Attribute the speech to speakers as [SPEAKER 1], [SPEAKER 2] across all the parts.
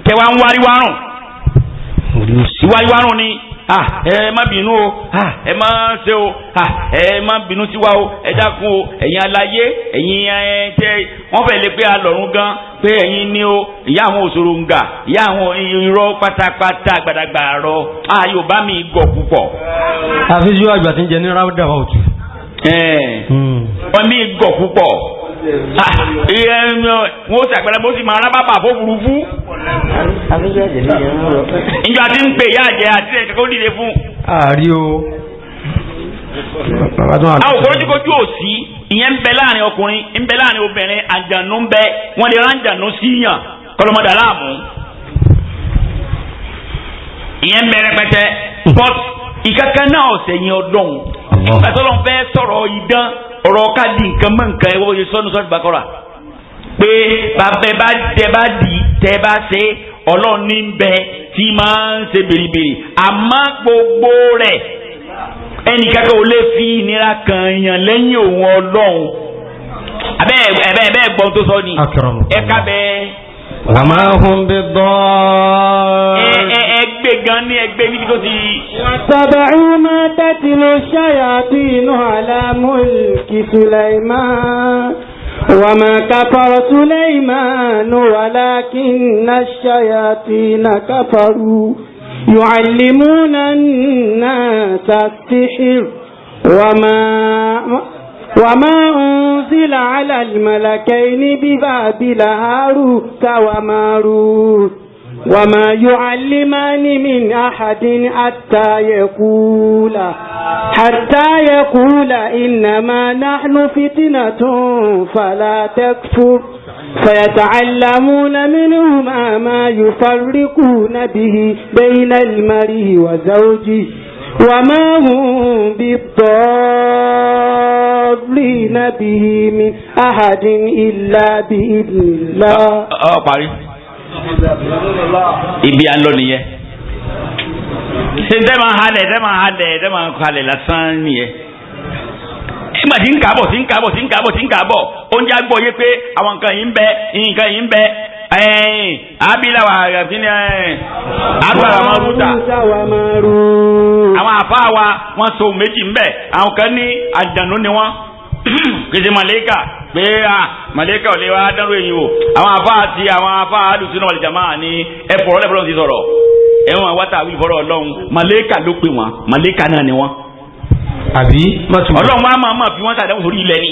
[SPEAKER 1] kẹwàá ń wárí wárùn ìwárí wárùn ni ẹ má bínú o ẹ má ṣe o ẹ má bínú sí wa o ẹ dákun o ẹ̀yin aláyé ẹ̀yin tẹ wọ́n fẹ́ lè pé alọ̀run gan pé ẹ̀yin ni o ìyá àwọn òṣòro ń gà ìyá àwọn irọ́ pátápátá gbàdàgbà rọ Yorùbá mi gọ̀ púpọ̀.
[SPEAKER 2] àfijọ́ àgbà tí ń jẹ ní ráúdà wà òtún.
[SPEAKER 1] wọ́n mi gọ̀ púpọ̀ wọ́n ti àgbàdo bó sì máa rábàbà fófurufú. ìjọ àti ń pè yá àjẹ àti ẹ̀ka kó dìde fún.
[SPEAKER 2] àárí o.
[SPEAKER 1] àwọn òkòrójúkojú òsì ìyẹn ń bẹ láàrin ọkùnrin ń bẹ láàrin obìnrin àjànú ń bẹ wọ́n lè ránjànú síyàn kọlọmọdà láàmú. ìyẹn ń bẹ rẹpẹtẹ but ìkankan náà ọ̀sẹ̀ yẹn ọdún. nígbà tó lọ́n fẹ́ sọ̀rọ̀ idán ọ̀rọ̀ ká di nǹkan mọ́ nǹkan ẹ̀ wọ́n yẹ sọ́nu sọ́nu Bákọ́rà pé bàbá tẹ́ bá ṣe ọlọ́run ní bẹ tí máa ń ṣe bèrèbèrè àmọ́ gbogbo rẹ̀ ẹnìkankan ò lè fi ìnira kan yàn lẹ́yìn òun ọlọ́run ẹ̀bẹ́ gbọ́n tó sọ ni ẹ̀ka bẹ́ẹ̀.
[SPEAKER 2] wàmà hùn bí bọ́ọ̀.
[SPEAKER 1] ẹgbẹ́ gan ní ẹgbẹ́ níbi tó ti.
[SPEAKER 3] واتبعوا ما تتلو الشياطين على ملك سليمان وما كفر سليمان ولكن الشياطين كفروا يعلمون الناس السحر وما أنزل على الملكين ببابل هاروت وماروت وما يعلمان من أحد حتى يقول إنما نحن فتنة فلا تكفر فيتعلمون منهما ما يفرقون به بين المرء وزوجه وما هم بالضارين به من أحد إلا بإذن الله.
[SPEAKER 1] ibi à ń lọ nìyẹn ṣe tẹ́ máa halẹ̀ lásán nìyẹn nígbà tí ń kàbọ̀ oúnjẹ àgbọ̀ yé pé àwọn nǹkan yìí ń bẹ abilawa àgàfin agbára máa rúta àwọn àfa wa wọ́n so méjì ń bẹ àwọn kan ní àjànú ni wọ́n kìsì màlẹ́kà pé màlẹ́kà ò lè wá dánrò èyí o àwọn afá alùsùnà wal jamaa ní ẹ̀fọ́ ọlẹ́fọ́ ti sọ̀rọ̀ ẹ̀wọ̀n àwátà wí fọ́rọ̀ ọlọ́run màlẹ́kà ló pè wọ́n màlẹ́kà náà ni wọ́n.
[SPEAKER 2] àbí
[SPEAKER 1] ọlọ́run wa máa fi wọ́n sàdéhùn sórí ilẹ̀ ni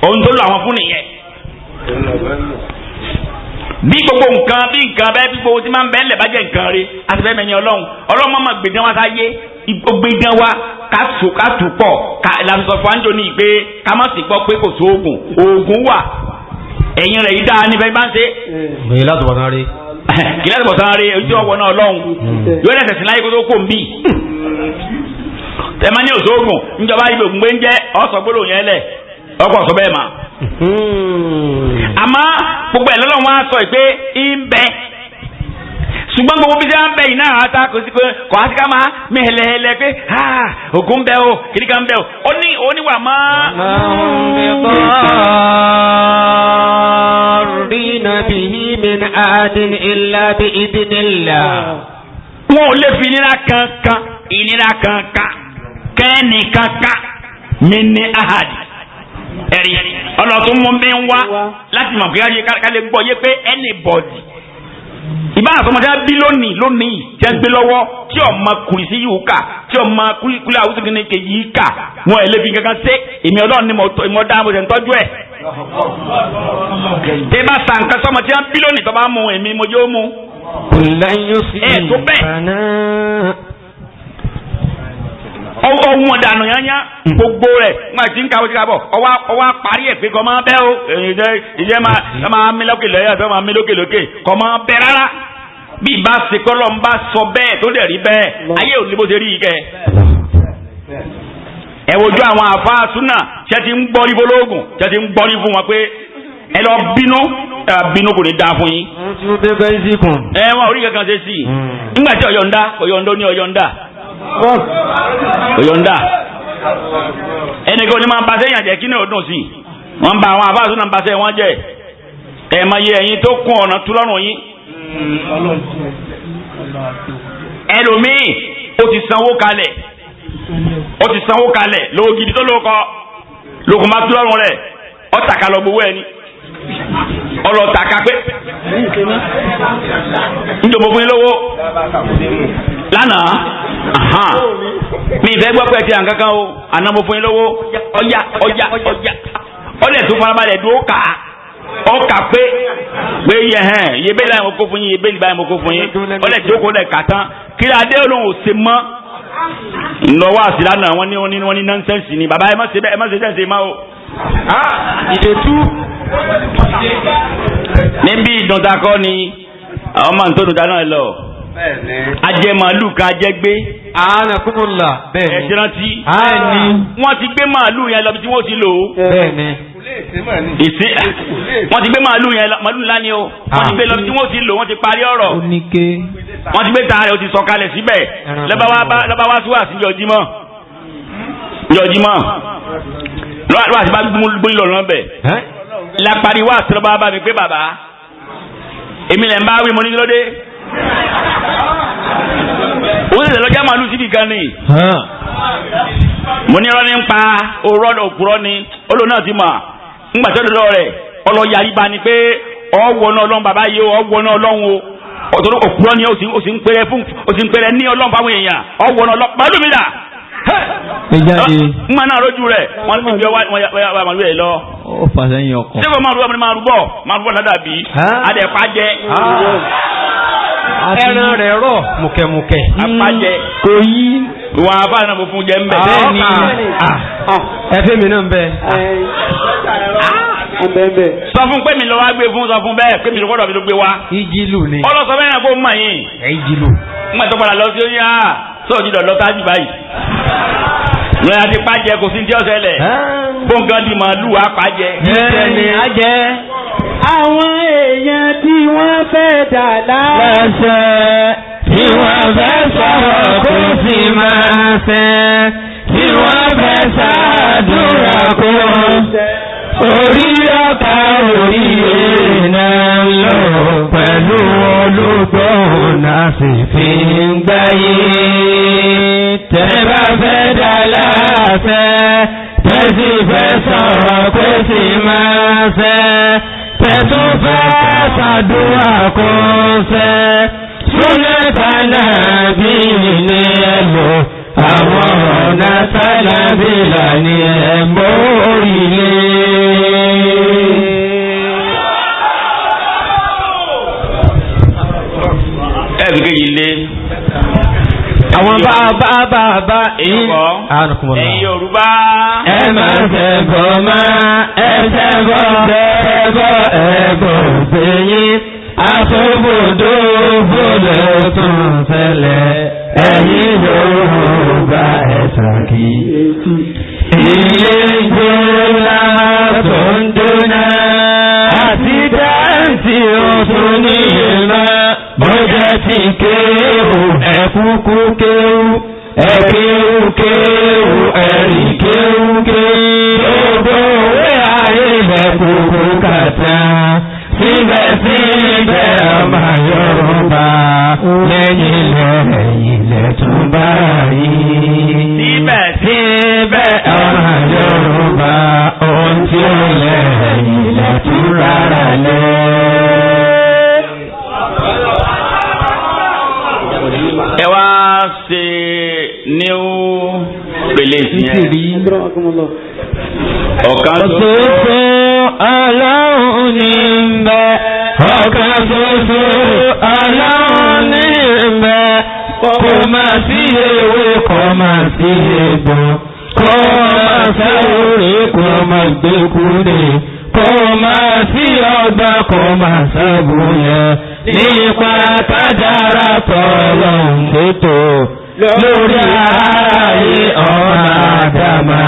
[SPEAKER 1] ohun tó lọ àwọn fún nìyẹn. bí gbogbo nǹkan bí gbogbo tí máa ń bẹ́ẹ̀ lẹ̀ bá jẹ́ nǹkan rẹ̀ àti fẹ́ mẹ́ni ọlọ́run máa gbèdán wa sáyé gbèdán wa ká tù pọ̀ làbísọ̀ fún àǹjọ ní ìpè ká má sì gbọ́ pé kò sí oògùn wà ẹ̀yìn rẹ̀ yìí dáa níbẹ̀ bá ń ṣe.
[SPEAKER 2] kì láti bọ̀ sáré.
[SPEAKER 1] kì láti bọ̀ sáré ojú ọwọ́ náà ọlọ́run yóò dẹ̀ tẹ̀sí láyé kó tó kó ń bì. tẹ̀mání òṣoògùn níjọba ibi ògùn gbé ń jẹ́ ọ̀sọ̀ gbólóhùn yẹn lẹ̀ ọkọ̀ ọ̀sọ̀ bẹ́ẹ̀ mà. àmọ́ gbogbo ẹ̀ lọ́lọ́run wá sọ pé ń bẹ ṣùgbọ́n gbogbo bíi ṣe ń bẹ yìí náà ata kò sí pé kò á sí ká máa mẹ́hẹ̀lẹ́hẹ̀lẹ́ pé ògùn bẹ o kìnìkà ń bẹ o oníwà máa.
[SPEAKER 3] rina bihi min adin illa bi idinillah.
[SPEAKER 1] wọn ò lè fi ìnira kankan kẹ́ni kankan mi ní ahadi ẹ̀rí ọlọ́tún mú mi ń wá láti mọ̀ pé ká lè gbọ́ yé pé anybody ìbára sọmọdé bí lónìí jẹ́ gbé lọ́wọ́ tí ọmọ kùrìsí yìí kà tí ọmọ kúlẹ̀ àwùjọ kìíní kejì yìí kà wọn ẹ̀ lébi kankan ṣe èmi ọlọ́run ni mo dá mo ṣe ń tọ́jú ẹ̀. tí bá sa nǹkan sọmọ tí wọ́n bí lónìí tó bá mú èmi mo yóò mú. tó bẹ́ẹ̀ ohun ọ̀dànù yányá gbogbo rẹ̀ nígbà tí ń kàwé kábọ̀ ọwọ́ parí ẹ̀ pé kọ́ máa bẹ́ o ìjẹ́ máa mí lókè lẹ́yìn àti máa mí lókè kọ́ máa bẹ́ rárá bí ìbá ṣe kọ́ lọ́n bá sọ bẹ́ẹ̀ tó dẹ̀ rí bẹ́ẹ̀ ayé ò ní bó ṣe rí yìí kẹ́. ẹ wojú àwọn àfáà súnà tí a ti ń gbọ́rí fọlọ́ọ̀gùn tí a ti ń gbọ́rí fún wọn pé ẹ lọ bínú kò ní dáa fún yín. wọn ò rí kankan ṣe sí i nígbà tí ọ̀yọ̀ǹda ní ọ̀yọ̀ǹda ẹnìkan ní máa ń ba sẹ́yìn àjẹ́ kí ní ọdún sí wọ́n ń ba àwọn àfáàsù náà ń ba sẹ́yìn wọ́n jẹ́ ẹ̀ máa yẹ ẹ̀yin tó kún ọ̀nà tú lọ́rùn yín ẹlòmíì ó ti sanwó kalẹ̀ lówó gidi tó lówó kọ́ lókun bá tó lọ́rùn rẹ̀ ọ̀tàkà lọ gbowó ẹni ọlọ́tàkà pé njọba fún yín lówó lánàá mi ìfẹ́ gbọ́ pé ti à ń kankan o àná mo fún yín lówó ọjà ọdẹ tó farabalẹ̀ dúró kà á ọkà pé iye bẹ́ẹ̀ láì mo kó fún yín iye bẹ́ẹ̀ láì mo kó fún yín ọdẹ tó kó lẹ̀ kà tán kí adé olóhùn ò se mọ́ ńlọ́wọ́ àsìlá náà wọ́n ní nọ́ńsẹ̀nsì ni bàbá ẹ má ṣe sẹ́ǹsì má o. ìdètú níbi ìdọ̀dàkọ́ ni àwọn máa ń tó dùdà náà lọ ajẹ màálù kan ajẹ gbé.
[SPEAKER 2] anakunmọ̀lá bẹ́ẹ̀ ni.
[SPEAKER 1] ẹ ti rántí.
[SPEAKER 2] bẹ́ẹ̀ni.
[SPEAKER 1] wọ́n ti gbé màálù yẹn lọ bí tí wọ́n ti lò ó.
[SPEAKER 2] bẹ́ẹ̀ni.
[SPEAKER 1] wọ́n ti gbé màálù yẹn màálù ńlá ni o. wọ́n ti gbé lọ bí tí wọ́n ti lò wọ́n ti parí ọ̀rọ̀.
[SPEAKER 2] oníke.
[SPEAKER 1] wọ́n ti gbé taarẹ̀ o ti sọ kalẹ̀ síbẹ̀. lọ́ba wá sí wàásù jọjímọ̀. lọ́wọ́ àti bá gbóyè lọ́rùn bẹ̀. lápárí wàásù lọ́ba bá mi pé bàbá èmi lẹ̀ ń bá wí mo ní kí ló dé. ó sì lọ́jà màálù síbi kan ni. mo ní irọ́ ní ń pa òpùrọ́ ni olóò náà ti mọ̀ ńgbà tó dọ̀dọ̀ rẹ̀ ọlọ́yà yìí bá ní pé ọ̀wọ́ náà ọlọ́run bàbá yìí ọ̀wọ́ náà ọlọ́run o ọ̀tọ̀rọ̀ òpùrọ́ ni ó sì ń pèrè ní ọlọ́run fáwọn èèyàn ọ̀wọ́ náà ọlọ́run pẹ̀lú mi dà. ń máa náà rójú rẹ̀ wọ́n ti fi ọwọ́ màálù rẹ̀ lọ.
[SPEAKER 2] ó fàṣẹ yín ọkàn.
[SPEAKER 1] ṣé kò máa rúbọ̀ ládàbí adẹ̀pá jẹ́.
[SPEAKER 2] ẹran rẹ̀ rọ̀ mùkẹ̀mùkẹ̀.
[SPEAKER 1] apájẹ
[SPEAKER 2] kò yí.
[SPEAKER 1] ìwà afáàná náà mo fún jẹ mbẹ.
[SPEAKER 2] bẹ́ẹ̀ni ẹfẹ mi náà ń bẹ.
[SPEAKER 1] sọ fún pé mi lọ wá gbé fún sọ fún bẹ́ẹ̀ pé mi lọ gbọ́dọ̀ mi ló gbé wá.
[SPEAKER 2] ìjìlù ni.
[SPEAKER 1] ọlọsọ bẹ́ẹ̀ náà kó mọ yín.
[SPEAKER 2] ìjìlù.
[SPEAKER 1] n gbà tó padà lọ sí oyún á sọ̀rọ̀ dídọ̀ lọ sáájú báyìí. lọ́yà ti pàjẹ́ kò sí ní tí ó ṣẹlẹ̀. gbọ̀ngàn di màálù apàjẹ́.
[SPEAKER 2] bẹ́ẹ̀ni ajẹ́.
[SPEAKER 3] àwọn èèyàn tí wọ́n fẹ́ dà láṣẹ tí wọ́n fẹ́ sọ̀rọ̀ kó sì máa fẹ́ tí wọ́n fẹ́ ṣàdúrà kó orí ọ̀ka orí èèyàn lọ pẹ̀lú olùgbọ́n náà sì fi ń gbáyé tẹ́ bá fẹ́ dà láṣẹ tẹ́sí fẹ́ sọ̀rọ̀ kó sì máa fẹ́ tẹ́tù fẹ́ ṣàdúrà kó fẹ́ súnẹ́ta náà bí ilé ẹlò àwọn ọ̀nà sálábìlà ní ẹ̀mọ́ orílẹ̀.
[SPEAKER 1] ẹ̀rù kejì lé.
[SPEAKER 3] àwọn bàbá
[SPEAKER 1] ẹ̀yin Yorùbá.
[SPEAKER 3] ẹ máa ṣẹ̀bọ̀ máa ẹ ṣẹ̀bọ̀ ẹ̀bọ̀ gbẹ̀yìn àfọ́bòdó fòlẹ̀ tún fẹ́lẹ̀ ẹ̀yin Yorùbá ẹ̀sàkì. ilé ìgbóná tó ń dúnà àti dáǹtì ọ̀tún ní ìlú bọ́jà ti kéwù ẹ̀kúkú kéwù ẹ̀kéwù ẹ̀rì kéwù gbogbo òwe ayé lẹ́kùkù kàtà síbẹ̀síbẹ̀ ọmọ Yorùbá lẹ́yìn ilẹ̀ tún bá yìí. síbẹ̀síbẹ̀ ọmọ Yorùbá ohun tí ó lẹ́yìn ilẹ̀ tún rárá lẹ́.
[SPEAKER 1] ẹ wá ṣe new pèlèsì yẹn. ọ̀kan tó
[SPEAKER 3] Ọlọ́run ní ń bẹ ọ̀kan ṣoṣo Ọlọ́run ní ń bẹ kò máa sí ewé kò máa sí egbò kò máa sáwòrè kò máa gbẹ́kúrè kò máa sí ọgbà kò máa sábòyẹ nípa kájára tọ́lọ́run tètò lórí ayé ọ̀rọ̀ àdàmà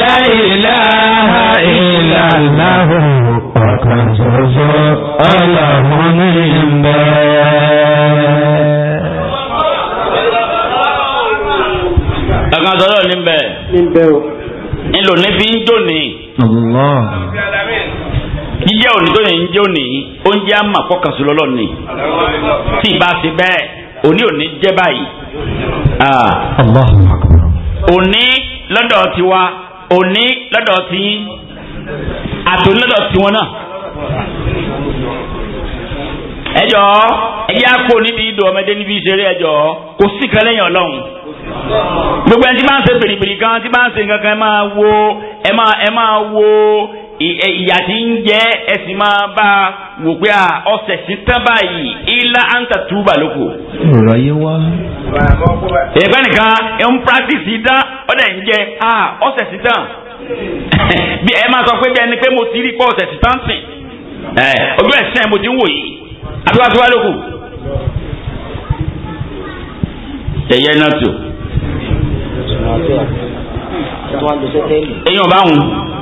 [SPEAKER 3] la ilaha illallah ọ̀kan ṣoṣo Ọlọ́run ní ń bẹ.
[SPEAKER 1] ọ̀kan ṣoṣo ní ń bẹ. nílò ní fi ń jò ní. jíjẹ́ òní tó yẹn ń jẹ́ òní oúnjẹ àmà kọ́kànsó lọ́lọ́ ni tí ì bá ṣe bẹ́ẹ̀ òní jẹ́ báyìí. òní lọ́dọ̀ tiwa òní lọ́dọ̀ tí àtòní lọ́dọ̀ tiwọn náà. ẹjọ́ ẹjẹ́ àpò nídìí ìdò ọmọdé níbi ìṣeré ẹjọ́ kò sí kan lẹ́yìn ọlọ́run. gbogbo ẹni tí máa ń ṣe bèrèbèrè kan tí máa ń ṣe nǹkan kan ẹ máa wo ìyà tí ń jẹ ẹ sì máa bá wò pé ọ̀sẹ̀ sí tán báyìí ilá àǹtà túbà lóko.
[SPEAKER 2] ọ̀rọ̀ yé wá.
[SPEAKER 1] ẹgbẹ́ nìkan ẹ ń practice dán ọ̀dẹ̀ ń jẹ ọ̀sẹ̀ sí tán bí ẹ máa sọ pé bí ẹni pé mo ti rí pọ̀ ọ̀sẹ̀ sí tán sìn ojú ẹ̀sìn ẹ̀ mo ti ń wò yìí àbíwáṣíwá lóko. ẹ̀yẹ náà tó èèyàn bá wùn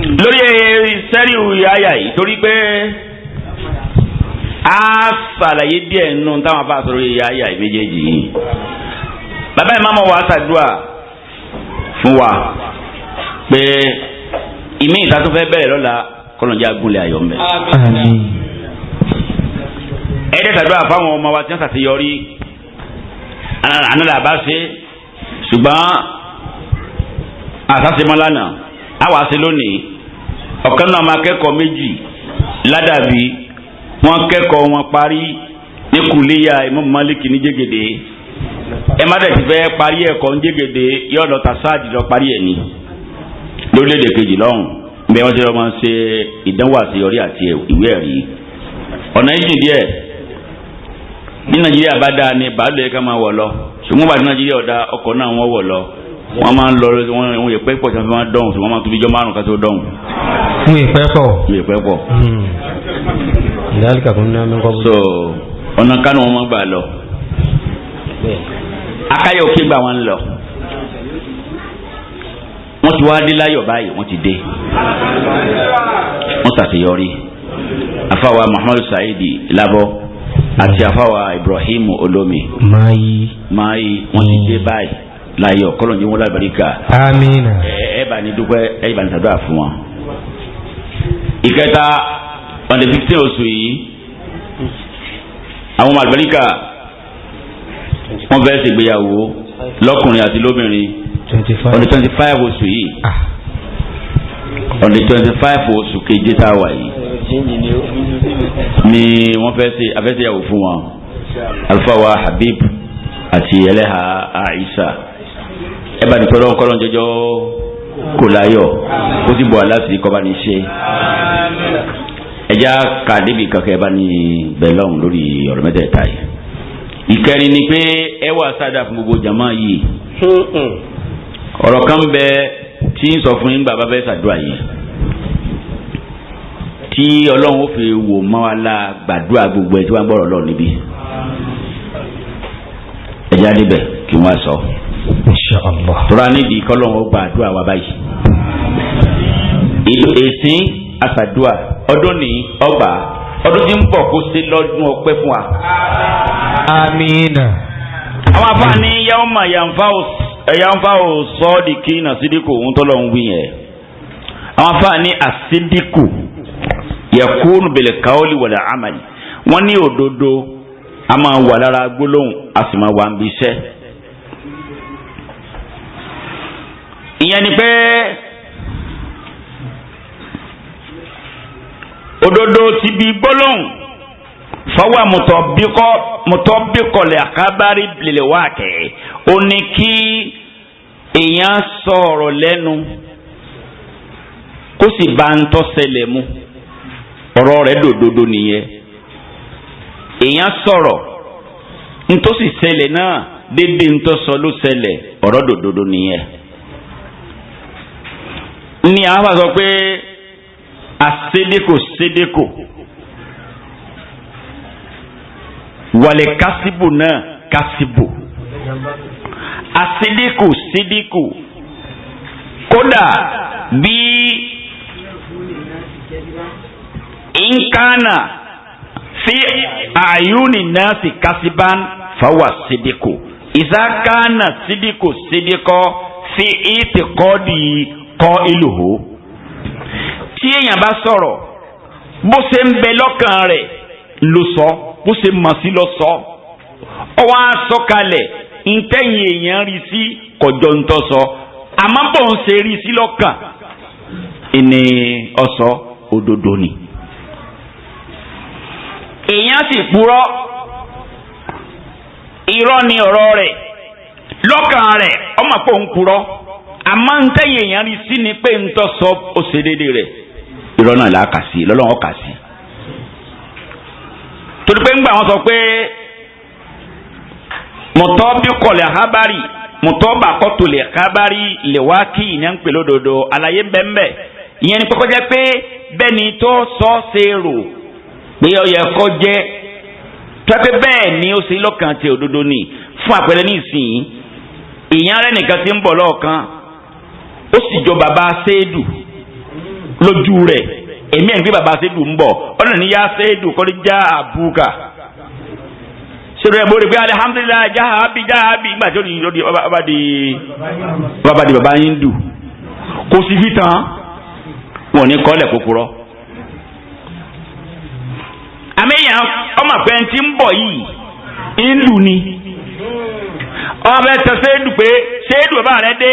[SPEAKER 1] lórí sẹ́ríù yáyà yìí torí pé a ṣàlàyé díẹ̀ nínú táwọn afá sọ̀rọ̀ yáyà yìí méjèèjì yìí bàbá ìmáàmù wa ṣàdúrà fún wa pé ìmí ìta tó fẹ́ bẹ̀rẹ̀ lọ́la kọ́lọ́njá gúnlẹ̀ ayọ̀ mbẹ́. ẹ̀ẹ́dẹ́ ṣàdúrà fáwọn ọmọ wa tí wọ́n ṣàṣeyọrí àná làbá ṣe ṣùgbọ́n àṣàṣemọ́lánà àwa ṣe lónìí ọ̀kan náà máa kẹ́kọ̀ọ́ méjì ládàbí wọ́n kẹ́kọ̀ọ́ wọn parí ní kùlíyà Imam Malik ní Jégede ẹ má dẹ̀ ti fẹ́ parí ẹ̀kọ́ ní Jégede yóò lọ tàṣáàjì lọ parí ẹ̀ ní lórílẹ̀‐èdè kejì lọ́hùn bí wọ́n ti lọ́ máa ń ṣe ìdánwò àṣeyọrí àti ìwé ẹ̀rí ọ̀nà ìjìn díẹ̀ bí Nàìjíríà bá dáa ní bàálù yẹ ká máa wọ̀ lọ ṣùgbọ́n bàtí Nàìjíríà ọ̀dà ọkọ̀ náà wọ́n wọ̀ lọ wọ́n máa ń lọ wọ́n yẹ pẹ́ pọ̀ tí wọ́n fi máa dọ̀hùn ṣùgbọ́n wọ́n máa tóbi jọ márùn-ún ká tó dọ̀hùn.
[SPEAKER 2] fún ìpẹ́ pọ̀.
[SPEAKER 1] fún ìpẹ́ pọ̀.
[SPEAKER 2] ìdálẹ́kà fún náà mẹ́kọ́.
[SPEAKER 1] so ọ̀nà kánú wọn máa gbà lọ. akáyọ̀ òkè gbà wọn lọ. wọ́n ti wá dé láyọ̀ báyìí wọ́n ti dé. wọ́n ṣàṣeyọrí. afáwa Muhammadu Saidi Labọ àti afáwa Ibrahim Olómi. máyì wọ́n ti dé báyìí láyọ̀ kọ́lọ̀ ní wọn lábẹ́ríkà.
[SPEAKER 2] amiina.
[SPEAKER 1] ẹ bá ní dúpẹ́ ẹ bá ní sàdúrà fún wọn. ìkẹta on the 15 oṣù yìí àwọn àlùbáríkà wọ́n fẹ́ẹ́ ṣègbéyàwó lọ́kùnrin àti lóbìnrin on the 25 oṣù yìí on the 25 oṣù keje tá a wà yìí ni wọ́n fẹ́ẹ́ ṣe afẹ́ṣẹ́yàwó fún wọn alfa wa Habib àti ẹlẹ́hà Aisha ẹ bá ní tọ́lọ́ kọ́lọ́ jọjọ́ kò láyọ̀ kó sì bọ̀ aláṣẹ kọ́ bá ní ṣe ẹjá ká débi kankan ẹ bá ní bẹ́ẹ̀ lọ́hùn lórí ọ̀rọ̀ mẹ́tẹ̀ẹ̀ta yìí. ìkẹrin ni pé ẹ wà sádà fún gbogbo jama yìí ọ̀rọ̀ kan bẹ tí ń sọ fún yín bàbá fẹ́ ṣàdúrà yìí tí ọlọ́run ó fi wò mọ́ wa la gbàdúrà gbogbo ẹ tí wọ́n gbọ́rọ̀ lọ níbí ẹjá níbẹ̀ kí wọ́n sọ. Inshallah. tora nídìí kọ́lọ́run ó gbàdúrà wa báyìí. èsì àṣàdúrà ọdún ní ọgbà ọdún tí ń bọ̀ kó ṣe lọ́dún ọpẹ́ fún wa.
[SPEAKER 2] amiina.
[SPEAKER 1] àwọn afáàní yawma yanfa'u sadiqina sídìkù ń tọ́lọ̀ ń wí yẹn. àwọn afáàní àsídìkù yakunu bil qawli wal amali. wọ́n ní òdodo a máa wà lára gbólóhùn a sì máa wà ń bí iṣẹ́. ìyẹn ni pé òdodo ti bi gbólóhùn fọwọ́ mutọ́bíkọ̀lẹ̀ àkábárí lè wá kẹ́ ó ní kí èèyàn sọ̀rọ̀ lẹ́nu kó sì bá ń tọ́sẹ̀lẹ̀ mu ọ̀rọ̀ rẹ̀ dòdodo nìyẹn èèyàn sọ̀rọ̀ ntòsí ṣẹlẹ̀ náà dédé ntòsọ ló ṣẹlẹ̀ ọ̀rọ̀ dòdodo nìyẹn ní àwọn àgbà sọ pé asedeko sedeko wàlẹ̀ kásìbò náà kásìbò asedeko sedeko kódà bí nkánà fi àyùnì náà sì kásìbán fáwà sedeko ìsákánà sedeko sedeko fi ìtìkọ́dì kọ́ ìlòhó tí èèyàn bá sọ̀rọ̀ bó ṣe ń bẹ lọ́kàn rẹ̀ ló sọ bó ṣe mọ̀ sí lọ sọ ọwọ́ àsọkalẹ̀ ntẹ́yìn èèyàn rí sí kọjọ́ ntọ́ sọ àmọ́ bó ń ṣe rí sí lọ́kàn ìní ọ̀sọ́ òdodo ni. èèyàn sì purọ́ irọ́ ni ọ̀rọ̀ rẹ̀ lọ́kàn rẹ̀ ọmọ pé òun purọ́ àmọ́ ntẹ́yìn èèyàn rí sí ni pé ntọ́ sọ ó ṣe déédéé rẹ̀ irọ́ náà là á kà sí lọ́lọ́wọ́ kà sí. torí pé ńgbà wọn sọ pé mọ̀tọ́ bí kọ̀lẹ̀ hábárì mọ̀tọ́ bá kọ́tò lè hábárì lè wá kí ìyẹn ń pè lódodo àlàyé bẹ́ẹ̀ ìyẹn ni kọ́kọ́ jẹ́ pé bẹ́ẹ̀ni tó sọ ṣe rò pé ó yẹ kó jẹ́ tọ́pẹ́ bẹ́ẹ̀ ni ó ṣe lọ́kàn tí òdodo ni fún àpẹẹrẹ ní ìsìn ìyẹn rẹ̀ nìkan ti ń bọ̀ lọ́ọ̀kan ó sì jọ bàbá séèdù lójú rẹ̀ èmi ẹ̀ ń gbé bàbá séèdù ń bọ̀ ọ̀nà níyà séèdù kọ́ni já àbúkà sori ẹ bóri pé alihamudulilayi jahabi ìgbà tí ó di baba di baba yín dù kò sí fi tán wọn ní kọ́lẹ̀ kúkúrọ́. àmìyàn ọmọ pé ń ti ń bọ̀ yìí ń lù ni ọmọ bẹ tẹ sẹ́ẹ̀dù pé sẹ́ẹ̀dù bàbá rẹ dé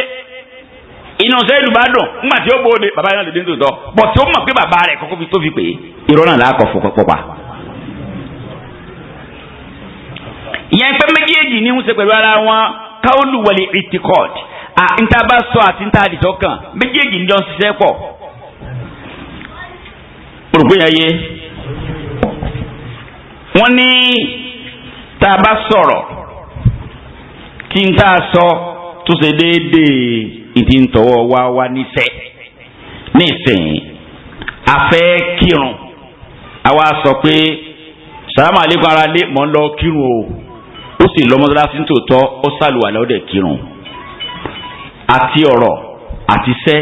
[SPEAKER 1] inú sẹ́ẹ̀dù bá dùn nígbà tí ó bóde bàbá yẹn lè dé nítorí tọ́ bọ̀ tí ó mọ̀ pé bàbá rẹ̀ kọ́kọ́ fi tó fi pè é irọ́ náà láàkọ̀ fọ̀pọ̀pọ̀ ìyẹn pé méjèèjì ní ń ṣe pẹ̀lú ara wọn káwọ́lù wọlé itikọ́d níta bá sọ àti níta àdìtọ́ kan méjèèjì ní jọ ń ṣiṣẹ́ pọ̀. olùkọ́ yẹn yé wọ́n ní tá a bá sọ̀rọ̀ kí n tá a sọ tó ṣe déédéé ìdí ń tọwọ́ wá níṣẹ́ nísìnyí a fẹ́ kírun àwa sọ pé sàlámù àlékún ara lé mọ́ ń lọ kírun o ó sì lọ mọ́sálásí nítòótọ́ ó sàlùwàlá ó dẹ̀ kírun àti ọ̀rọ̀ àti iṣẹ́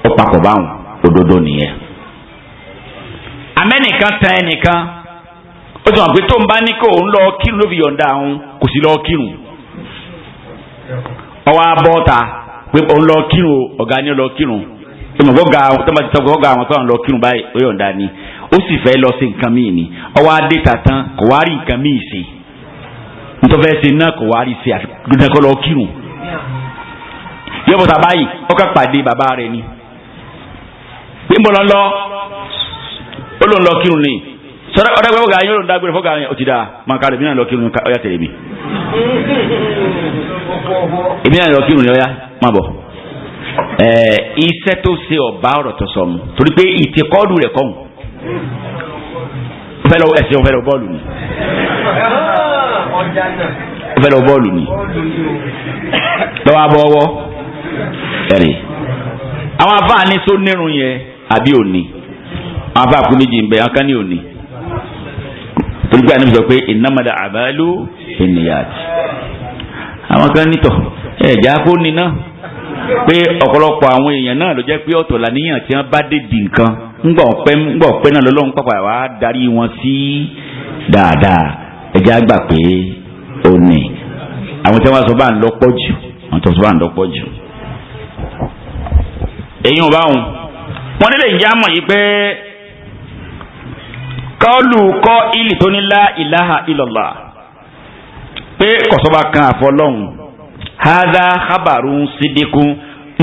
[SPEAKER 1] ó papọ̀ báwọn òdodo nìyẹn. amẹ́nìkan tan ẹnìkan ó ti mọ̀ pé tó ń bá ní kó òun lọ kírun ló fi yọ̀ǹda òun kò sí lọ kírun ọwọ́ abọ́ta pé òun lọ kírun ọ̀gá ni ó lọ kírun ìmọ̀gbọ́gà tó bá ti tọ́ gbọ́gà àwọn tó ń lọ kírun báyìí ó yọ̀ǹda ni ó sì fẹ́ lọ sí nǹkan míì ni ọwọ́ adé tàtán kò wá rí nǹkan míì sí ntọ́fẹ́ ṣe náà kò wá rí sí àfikún kọ́ lọ kírun yóò bọ́ta báyìí ó ká pàdé bàbá rẹ̀ ni pé ń bọ̀ lọ ó ló ń lọ kírun ni sọ́dọ̀ ọ̀dọ́ gbọ́gà yóò ló ń dágbére fọ́gà yẹn ó ti dáa máa ká rẹ̀ mí náà lọ kírun ọ̀yà tẹ̀lé mi èmi náà lọ kírun ni ọ̀yà má bọ̀ iṣẹ́ tó ṣe ọ̀bá ọ̀rọ̀ tó sọ mu torí pé ìtẹ̀kọ́ọ̀dù rẹ̀ kọ́hùn fẹ́lẹ̀ ẹ̀sìn wọn fẹ́lẹ̀ bọ́ọ̀lù ni fẹ́lẹ̀ bọ́ọ̀lù ni lọ́wọ́ abọ́wọ́ ẹ̀rì àwọn afáàní tó nírun yẹn àbí òní àwọn afáàkú méjì ń bẹ àwọn kan ní òní torí pé àníbi sọ pé ìnámadà àbálò ènìyàn àwọn kan nítọ̀ ẹ̀já kó ní náà pé ọ̀pọ̀lọpọ̀ àwọn èèyàn náà ló jẹ́ pé ọ̀tọ̀ làníyàn tí wọ́n bá dé di nǹkan ńgbọ̀ pẹ́ náà lọ́lọ́run pàpà wá darí wọn sí dáadáa ẹ̀jẹ̀ àgbà pé ó ní àwọn tí wọ́n sọ bá ń lọ́pọ̀ jù àwọn tó sọ bá ń lọ́pọ̀ jù. èyí ò bá wọn wọn nílẹ̀ ìyá mọ̀ yìí pé kọ́ọ̀lù kọ́ ìlì tó ní lá ìláhà illallah pé kọ̀sọ́ba kan àfọlọ́hún hádà kábàrún sídìkún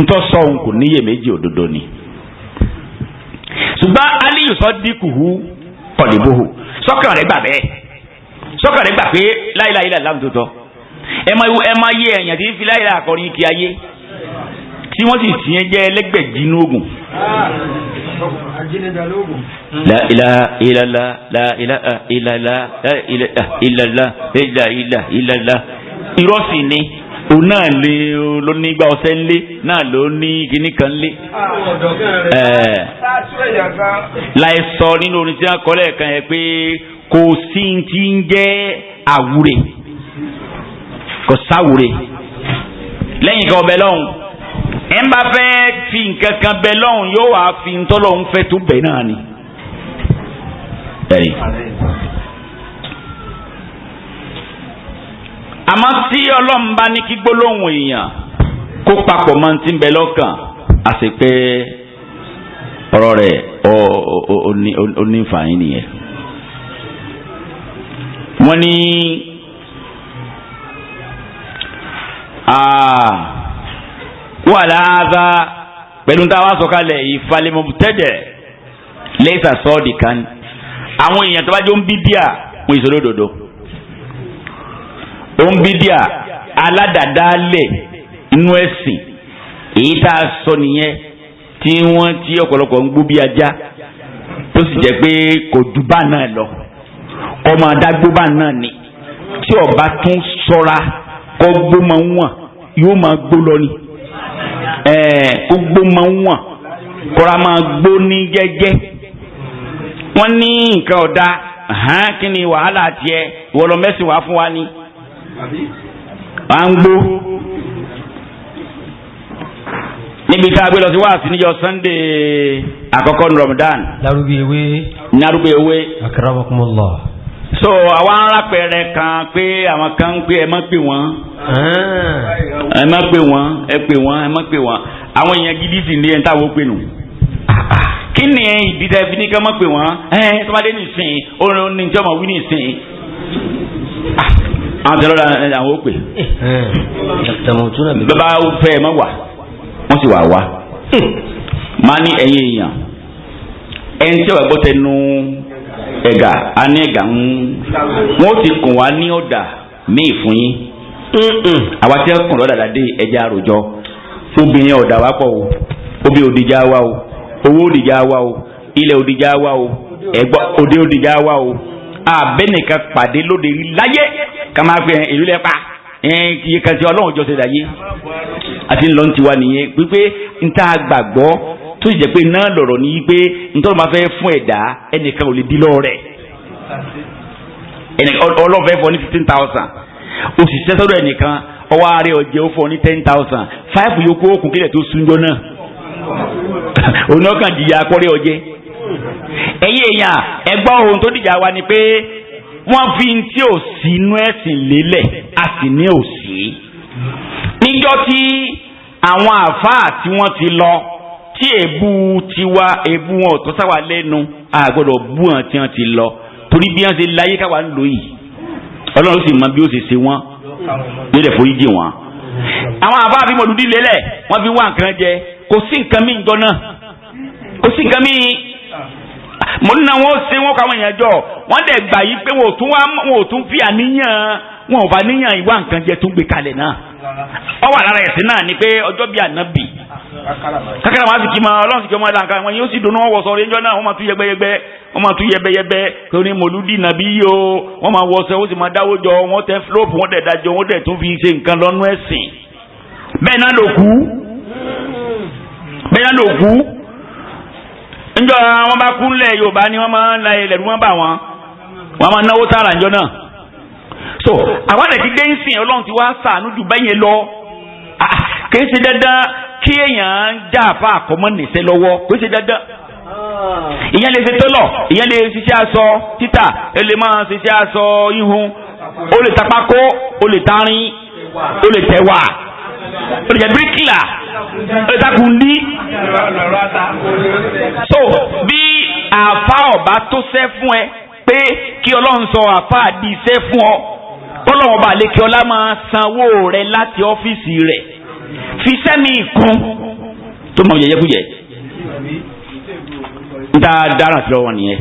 [SPEAKER 1] ntọ́sọ̀hún kò níyèméjì òdodo ni. ṣùgbọ́n aliyu sọ dínkù hu kọ̀lìbóhù sọ́kàn rẹ̀ gbà bẹ́ẹ̀ sọ́kàn rẹ̀ gbà pé láìláì ilà láwùjọ tọ́ ẹ máa yé ẹ̀yàn tí ń fi láìláì àkọrin kí ayé tí wọ́n sì tiẹ̀ jẹ́ ẹlẹ́gbẹ̀jì nógún. la ilaha illallah la ilaha illallah la ilaha illallah la ilaha illallah irọ́ sì ni òun náà ló ní gbà ọsẹ ńlé náà ló ní kíní kan ńlé. láì sọ nínú orin tí wọn kọ lẹ́ẹ̀kan yẹn pé kò sí ti ń jẹ́ àwúre kò sáwúre lẹ́yìn kan ọbẹ̀ lọ́hùn ẹ̀ ń bá fẹ́ fi nǹkan kan bẹ lọ́hùn yóò wá fi ntọ́lọ́hùn fẹ́ tó bẹ̀ náà ni. àmọ́ tí ọlọ́run bá ní kí gbólóhùn èèyàn kó papọ̀ mọ́ ti ń bẹ lọ́kàn àti pé ọ̀rọ̀ rẹ̀ ó ní fàáyín nìyẹn. wọ́n ní wàhálà ààbà pẹ̀lú táwa sọ̀kalẹ̀ ìfàlẹ́mọ̀tẹ́dẹ̀ lẹ́sà sọ́ọ̀dì kan àwọn èèyàn tó bá jọ ń bí díà wọ́n ìṣòro òdòdó ó ń bí díà aládàdálẹ̀ inú ẹ̀sìn èyí tá a sọ nìyẹn tí ọ̀pọ̀lọpọ̀ ń gbó bí ajá tó sì jẹ́ pé kò ju bá náà lọ ọmọ adágbó bá náà ni tí ọba tún ṣọ́ra kọ́ gbó máa ń wọ̀n yóò máa gbó lọ ni kó gbó máa ń wọ̀n kọ́ra máa gbó ní jẹ́jẹ́ wọ́n ní nǹkan ọ̀dà kí ni wàhálà tiẹ̀ ìwọ lọ mẹ́sìn wá fún wa ni à ń gbó níbi tá a gbé lọ sí wáàsí níjọ́ Sunday àkọ́kọ́ ní Ramadan.
[SPEAKER 2] Lárúbí ewé.
[SPEAKER 1] ní arúgbó ewé.
[SPEAKER 2] Akramakumullah.
[SPEAKER 1] so àwa arápẹrẹ kan pé àwọn kan ń pé ẹ má pè wọ́n. ẹ má pè wọ́n ẹ pè wọ́n ẹ má pè wọ́n àwọn èèyàn gidi sì ní ẹ̀ ń táwọn pè nù. kí ni ìdí tẹ́ fi ní ká má pè wọ́n tó bá dé nìsín ó ní tí ọmọ wí nìsín. àwọn tẹ̀lé ọ̀la àwọn ó pè. bàbá fẹ́ ẹ má wà wọ́n sì wà wá. máa ní ẹ̀yin èèyàn ẹni tí ó wà gbọ́ tẹnu ẹ̀gà á ní ẹ̀gà ń wọ́n ti kùn wá ní ọ̀dà míì fún yín. àwa tí wọ́n kùn lọ́dà dàdé ẹja àròjọ obìnrin ọ̀dà wá pọ̀ o obìnrin òdìjà wá o owó òdìjà wá o ilẹ̀ òdìjà wá o ẹ̀gbọ́n òde òdìjà wá o àbẹ́nìkan pàdé lóde rí láyé ká máa fi ìlú lẹ́pa iye kan tí ọlọ́run jọ ṣe dàyé àti ńlọ ti wá nìyẹn wípé níta gbàgbọ́ tó sì jẹ́ pé náà lọ̀rọ̀ ní pé nítorí máa fẹ́ fún ẹ̀dá ẹnìkan ò lè dín lọ́rẹ̀ ọlọ́fẹ́ fọ ní 15,000 òṣìṣẹ́ sọ́dọ̀ ẹnìkan ọwọ́ ààrẹ ọ̀jẹ̀ ó fọ ní 10,000 5 yòókù òkùn kílẹ̀ tó súnjọ́ náà òun náà kàn jìyà akọ́rẹ́ ọ̀jẹ̀ ẹ̀yin èèyàn ẹgbọ́ ohun tó dìjà wa ni pé wọ́n fi tí ò sí inú ẹ̀sìn lélẹ̀ a sì ní òsì. níjọ́ tí àwọn àáfàá tí wọ́n ti lọ tí èébú tiwa èébú wọn ò tó sáwà lẹ́nu a gbọ́dọ̀ bú wọn tí wọ́n ti lọ torí bí wọ́n ṣe láyé káwa ń lò yìí ọlọ́run sì mọ bí ó ṣe ṣe wọ́n yóò lè forí jì wọ́n. àwọn àáfàá bí mọ̀lúdí lélẹ̀ wọ́n fi wá nǹkan jẹ kò sí nǹkan míì jọ náà kò sí nǹkan míì mo ní àwọn ṣe wọn káwọn èèyàn jọ wọn dẹ̀ gbà yí pé wọn ò tún fi àníyàn wọn ò bá níyàn ìwà nǹkan jẹ tún gbé kalẹ̀ náà ọ wà lára ẹ̀sìn náà ni pé ọjọ́ bíi ànábì kákàrà wọn sì kí ma ọlọ́run sì kí wọn dáǹkà wọn yóò sì dùnú wọn wọ̀sọ̀ ọ̀rẹ́jọ́ náà wọn máa tún yẹgbẹyẹgbẹ wọn máa tún yẹbẹyẹbẹ tó ní mòlúdì nàbí yìí o wọn máa wọ̀sọ̀ ó sì máa dáwó jọ wọn tẹ fúlọ́ọ̀pù wọn dẹ̀ dájọ́ wọn dẹ̀ tún fi ṣe nǹkan lọ́nú ẹ̀sìn bẹ́ẹ̀ náà ló kú njọ wọn bá kúnlẹ̀ Yorùbá ni wọn máa ń la ilẹ̀ wọn bá wọn máa náwó tààrà njọ náà so àwọn ẹ̀dẹ̀ ti dé ń sìn Ọlọ́run ti wá ṣàánú jù bẹ́yẹn lọ kì í ṣe dandan kí èèyàn já àfa àkọ́mọ́ nìṣẹ́ lọ́wọ́ kì í ṣe dandan ìyẹn lè ṣe tọ́lọ̀ ìyẹn lè ṣiṣẹ́ aṣọ títà ẹ lè máa ṣiṣẹ́ aṣọ ihun ó lè tapákó ó lè tarin ó lè tẹ̀wà ó lè jẹ́ bíríkìlà ó lè takùn ní. so bí àfa ọba tó ṣẹ́ fún ẹ pé kí Ọlọ́run sọ àfa àdì iṣẹ́ fún ọ Ọlọ́run ọba àlekè ọlá máa sanwó rẹ láti ọ́fíìsì rẹ̀ fi sẹ́mi kún tó mọ yẹyẹkúyẹ n ta dáràn sí lọ́wọ́ nìyẹn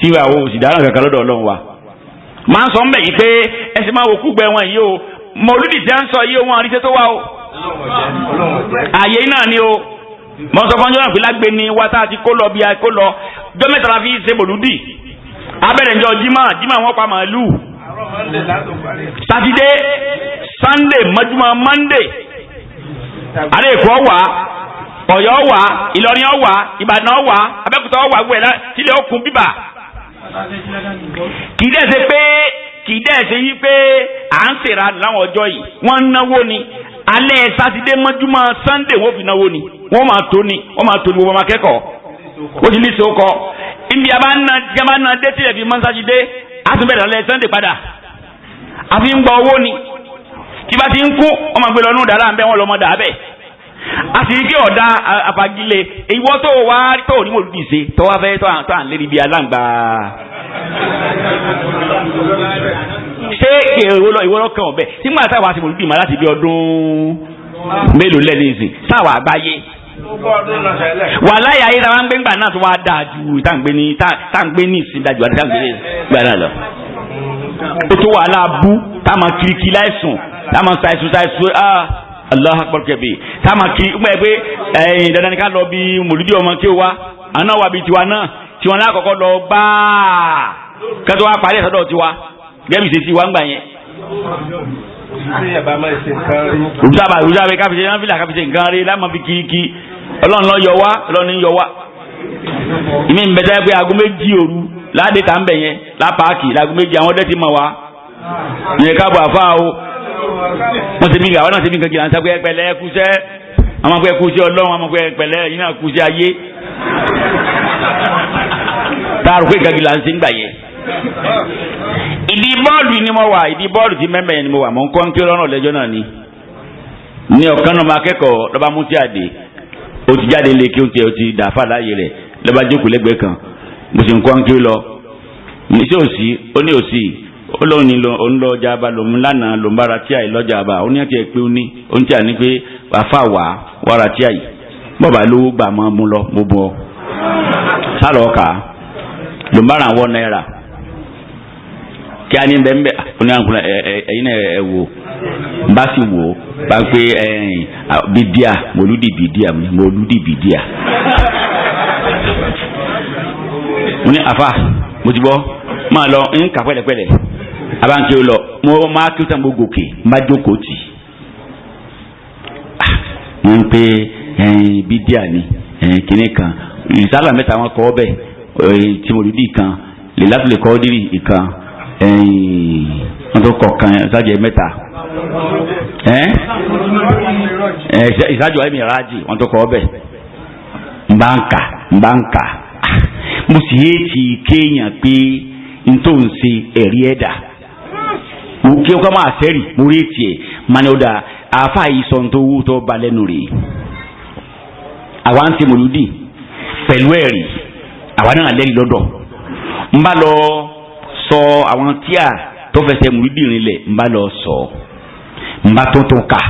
[SPEAKER 1] tí àwọn òsì dáràn kankan lọ́dọ̀ Ọlọ́run wa máa ń sọ mbẹ yìí pé ẹsẹ máa wò kúgbẹ wọn yìí o mọlúdì tí a ń sọ yìí o wọn àríṣẹ tó wà o àyè náà ni o mọ sọ fún ọjọ́ pé lágbè ni wa tá a ti kó lọ bí a kó lọ jọ mẹ́ta la fi ṣe mọlúdì abẹ́rẹ́ njọ jimá wọn pa màálù sátidé sannde mọ́júmọ́ mọ́ndé àrẹ èkó wà Ọ̀yọ́ wà Ìlọrin wà Ìbàdàn wà Abẹ́òkúta wà gbẹ tílẹ̀ òkun bíbà kì í dẹ̀ ṣe yí pé à ń ṣèrà láwọn ọjọ́ yìí wọ́n ń náwó ni alẹ́ sátidé mọ́júmọ́ sannde wọ́n fi náwó ni wọ́n máa tó ni gbogbo ọmọ akẹ́kọ̀ọ́ ó ti ní sọ́kọ́ ibi àbá ná dé tílẹ̀ fi mọ́ sátidé á tún bẹ̀rẹ̀ lọ́lẹ́ sannde padà àfi ń gba owó ni tí bá ti ń kú wọ́n máa gbé lọ nù dára ń bẹ́ wọ́n lọ́mọ dà bẹ́ẹ̀ a sì rí ọ̀dà àfagilé ìwọ tó wá tó ní mòlúdì ṣe tó wá fẹ́ tó à ń lérí bíi aláǹgbá. ṣé ìwọ lọ́kàn ọ̀bẹ nígbà táwa ti mòlúdì máa láti bí ọdún mélòó lẹ́nu ìsìn táwa àgbáyé. wàláyé ayé táwa ń gbé ńgbà náà tó wá dáa ju táǹgbé ní ìsìn dájú àti táǹgbé ní ìgbà náà lọ. ó tó wàhálà bú táwọn kirikiri láìsùn táwọn ṣàìsùn Allah akbar kẹbi táwọn kiri ń gbẹ pé dandan ni ká lọ bí mòlúdì ọmọ kí o wá àná wà bí tiwa náà tiwọn náà kọ́kọ́ lọ gbáà kẹtọ wa parí ẹsọdọ tiwa gẹbi ṣe tiwa ń gbà yẹn. olùsàbà káfíṣe náà fìlà káfíṣe nǹkan rí lámà fi kiriki Ọlọ́run lọ yọ wá Ọlọ́run ní yọ wá. ìmí ń bẹ̀tẹ̀ pé aago méjì òru láàdé tá ń bẹ̀ yẹn lápáàkì láago méjì àwọn ọdẹ ti mọ̀ wá ìyẹn káàbọ̀ àfa o wọ́n ti bí àwọn náà ti bí nǹkan kìlá ń sá pé ẹpẹlẹ ẹkúṣẹ́ àwọn pé ẹkúṣẹ́ Ọlọ́run àwọn pé ẹpẹlẹ yìí náà kúṣẹ́ ayé táàrù pé nǹkan kìlá ń ṣe ń gbà yẹn. ìdí bọ́ọ̀lù ni mo wà ìdí bọ́ọ̀lù ti mẹ́mẹ́ yẹn ni mo wà mo ń kọ́ ń kí ọlọ́run lẹ́jọ́ náà ni ní ọ̀kan náà máa kẹ́kọ̀ọ́ lọ́ba mú tí a dé ó ti jáde lé kí ó ti dàáfà láàyè rẹ̀ lọ́ba jókòó lẹ́gbẹ̀ẹ́ kan mo sì ń kọ́ ń kí lọ ní sí òsì ó ní òsì ó lóun ní òun lọ ọjà àbá lòun lánàá lòun bára tí àyè lọ́jà àbá ó ní àti ẹ̀ pé ó ní ó ní tí a ní pé àfa wàrà tí àyè bọ́ọ̀bà lówó gbà máa mú lọ mo bọ́ sálọ ọkà lòun bára àwọn náírà kí a ní bẹ́ẹ̀ bẹ́ẹ̀ oní àgùnà ẹ̀yin náà ẹ̀ wò bá sì wò bá pé bídíà mòlúdì bídíà mòlúdì bídíà. mo ní àfa mo ti bọ́ máa lọ ń kà pẹ́lẹ́pẹ́lẹ́ abáǹkì ó lọ mo máa kí ó tàn mo gòkè má jókòó tì. wọ́n ń pè bídíà ni kìnnì kan ìsálà mẹ́ta wọn kọ́ ọ bẹ́ẹ̀ tí mòlúdì kan lè láti lè kọ́ ọ́ dírì ìkan wọ́n tó kọ̀ọ̀kan ìsájẹ́ mẹ́ta ìsájọ́ ẹ̀mí rájì wọ́n tó kọ́ ọbẹ̀ mbáǹkà mo sì yé ti kéèyàn pé n tó ń ṣe ẹ̀rí ẹ̀dà mo kí ọkọ máa sẹ́rì mo rí tiẹ̀ mani ọ̀dà àáfà yìí sọ tó wú tó ba lẹ́nu rè àwa ń ṣe mòlúdì pẹ̀lú ẹ̀rí àwa náà lẹ́yìn lọ́dọ̀ n bá lọ sọ àwọn tíà tó fẹsẹ̀ múlídìrín lẹ̀ ń bá lọ sọ ń bá tuntun kà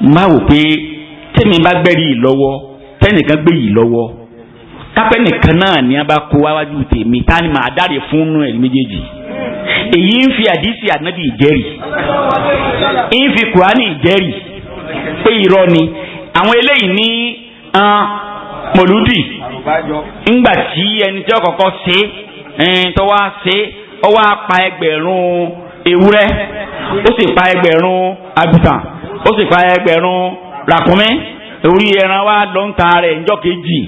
[SPEAKER 1] ń bá wò pé tẹ́mi bá gbẹ́rì yìí lọ́wọ́ tẹ́nìkan gbé yìí lọ́wọ́ kápẹ́ nìkan náà ní a bá kó wájú tèmi tá ni màá dáre fún nù ẹ̀ méjèèjì èyí ń fi àdìsí ànábì ìjẹ́rì ń fi kùránì ìjẹ́rì pé irọ́ ni àwọn eléyìí ní mòlúdì ńgbà tí ẹni tí ó kọ́kọ́ ṣe tó wá ṣe ó wá pa ẹgbẹ̀rún ewúrẹ́ ó sì pa ẹgbẹ̀rún àgùtàn ó sì pa ẹgbẹ̀rún ràkúnmí orí ẹran wa ló ń ta rẹ̀ ńjọ́ kejì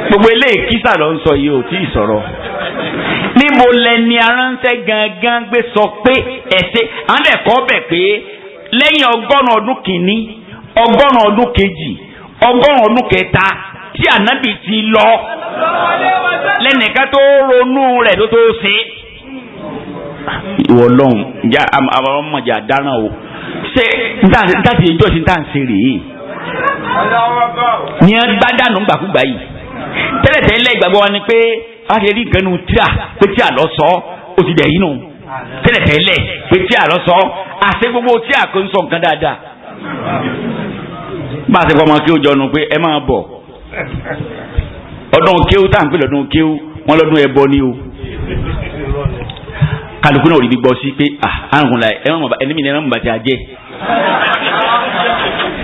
[SPEAKER 1] gbogbo eléyìí kísà ló ń sọ yìí ò tí ì sọ̀rọ̀ níbo lẹni aránṣẹ́ gangan gbé sọ pé ẹ̀ṣẹ̀ àwọn ẹ̀kọ́ bẹ̀ pé lẹ́yìn 100 ọdún kìíní 100 ọdún kejì 100 ọdún kẹta tí ànábì ti lọ lẹ́nìkan tó ronú rẹ̀ tó ṣe. ìwọ lọ́hùn ǹjẹ́ àwọn ọmọdé àdáràn o ṣé ntáàtì ìjọ sí ntáà ń ṣe rèé ní gbádànù gbàkúgbà yìí tẹ́lẹ̀tẹ́lẹ̀ ìgbàgbọ́ wa ni pé a ti rí nǹkan nu tíà pé tíà lọ sọ ó ti dẹ̀ yín nù tẹ́lẹ̀tẹ́lẹ̀ pé tíà lọ sọ àṣẹ gbogbo tíà kò ń sọ nǹkan dáadáa bá a ṣe fọmọ kí ó jọnu pé ẹ máa bọ̀ ọdún kéwú tá à ń pè lọ́dún kéwú wọ́n lọ́dún ẹbọ ni o kálukú náà ò rí bí gbọ́ sí pé àrùn la ẹni mi ní ẹran bàtí ajẹ́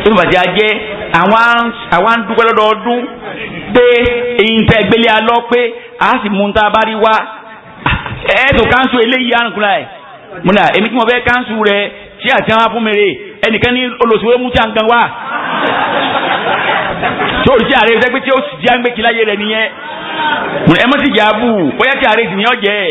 [SPEAKER 1] ẹni bàtí ajẹ́ àwọn ń dúpẹ́ lọ́dọọdún pé èyí ń tẹ́ gbélé alọ́ pé a sì mú un tá a bá rí wá ẹ̀ẹ́dùn káńsù eléyìí àrùn la ẹ̀ mo nà èmi tí mo fẹ́ káńsù rẹ tí àti àwọn afún mi rè ẹnìkan ní olùsòwò mú tí a ń gan wá tí olùsí ààrẹ ṣe pé tí ó sì jẹ́ àgbẹ̀kí láyé rẹ̀ nìyẹn ẹ má sì jà bù bóyá kí ààrẹ sì ní ọ̀jẹ̀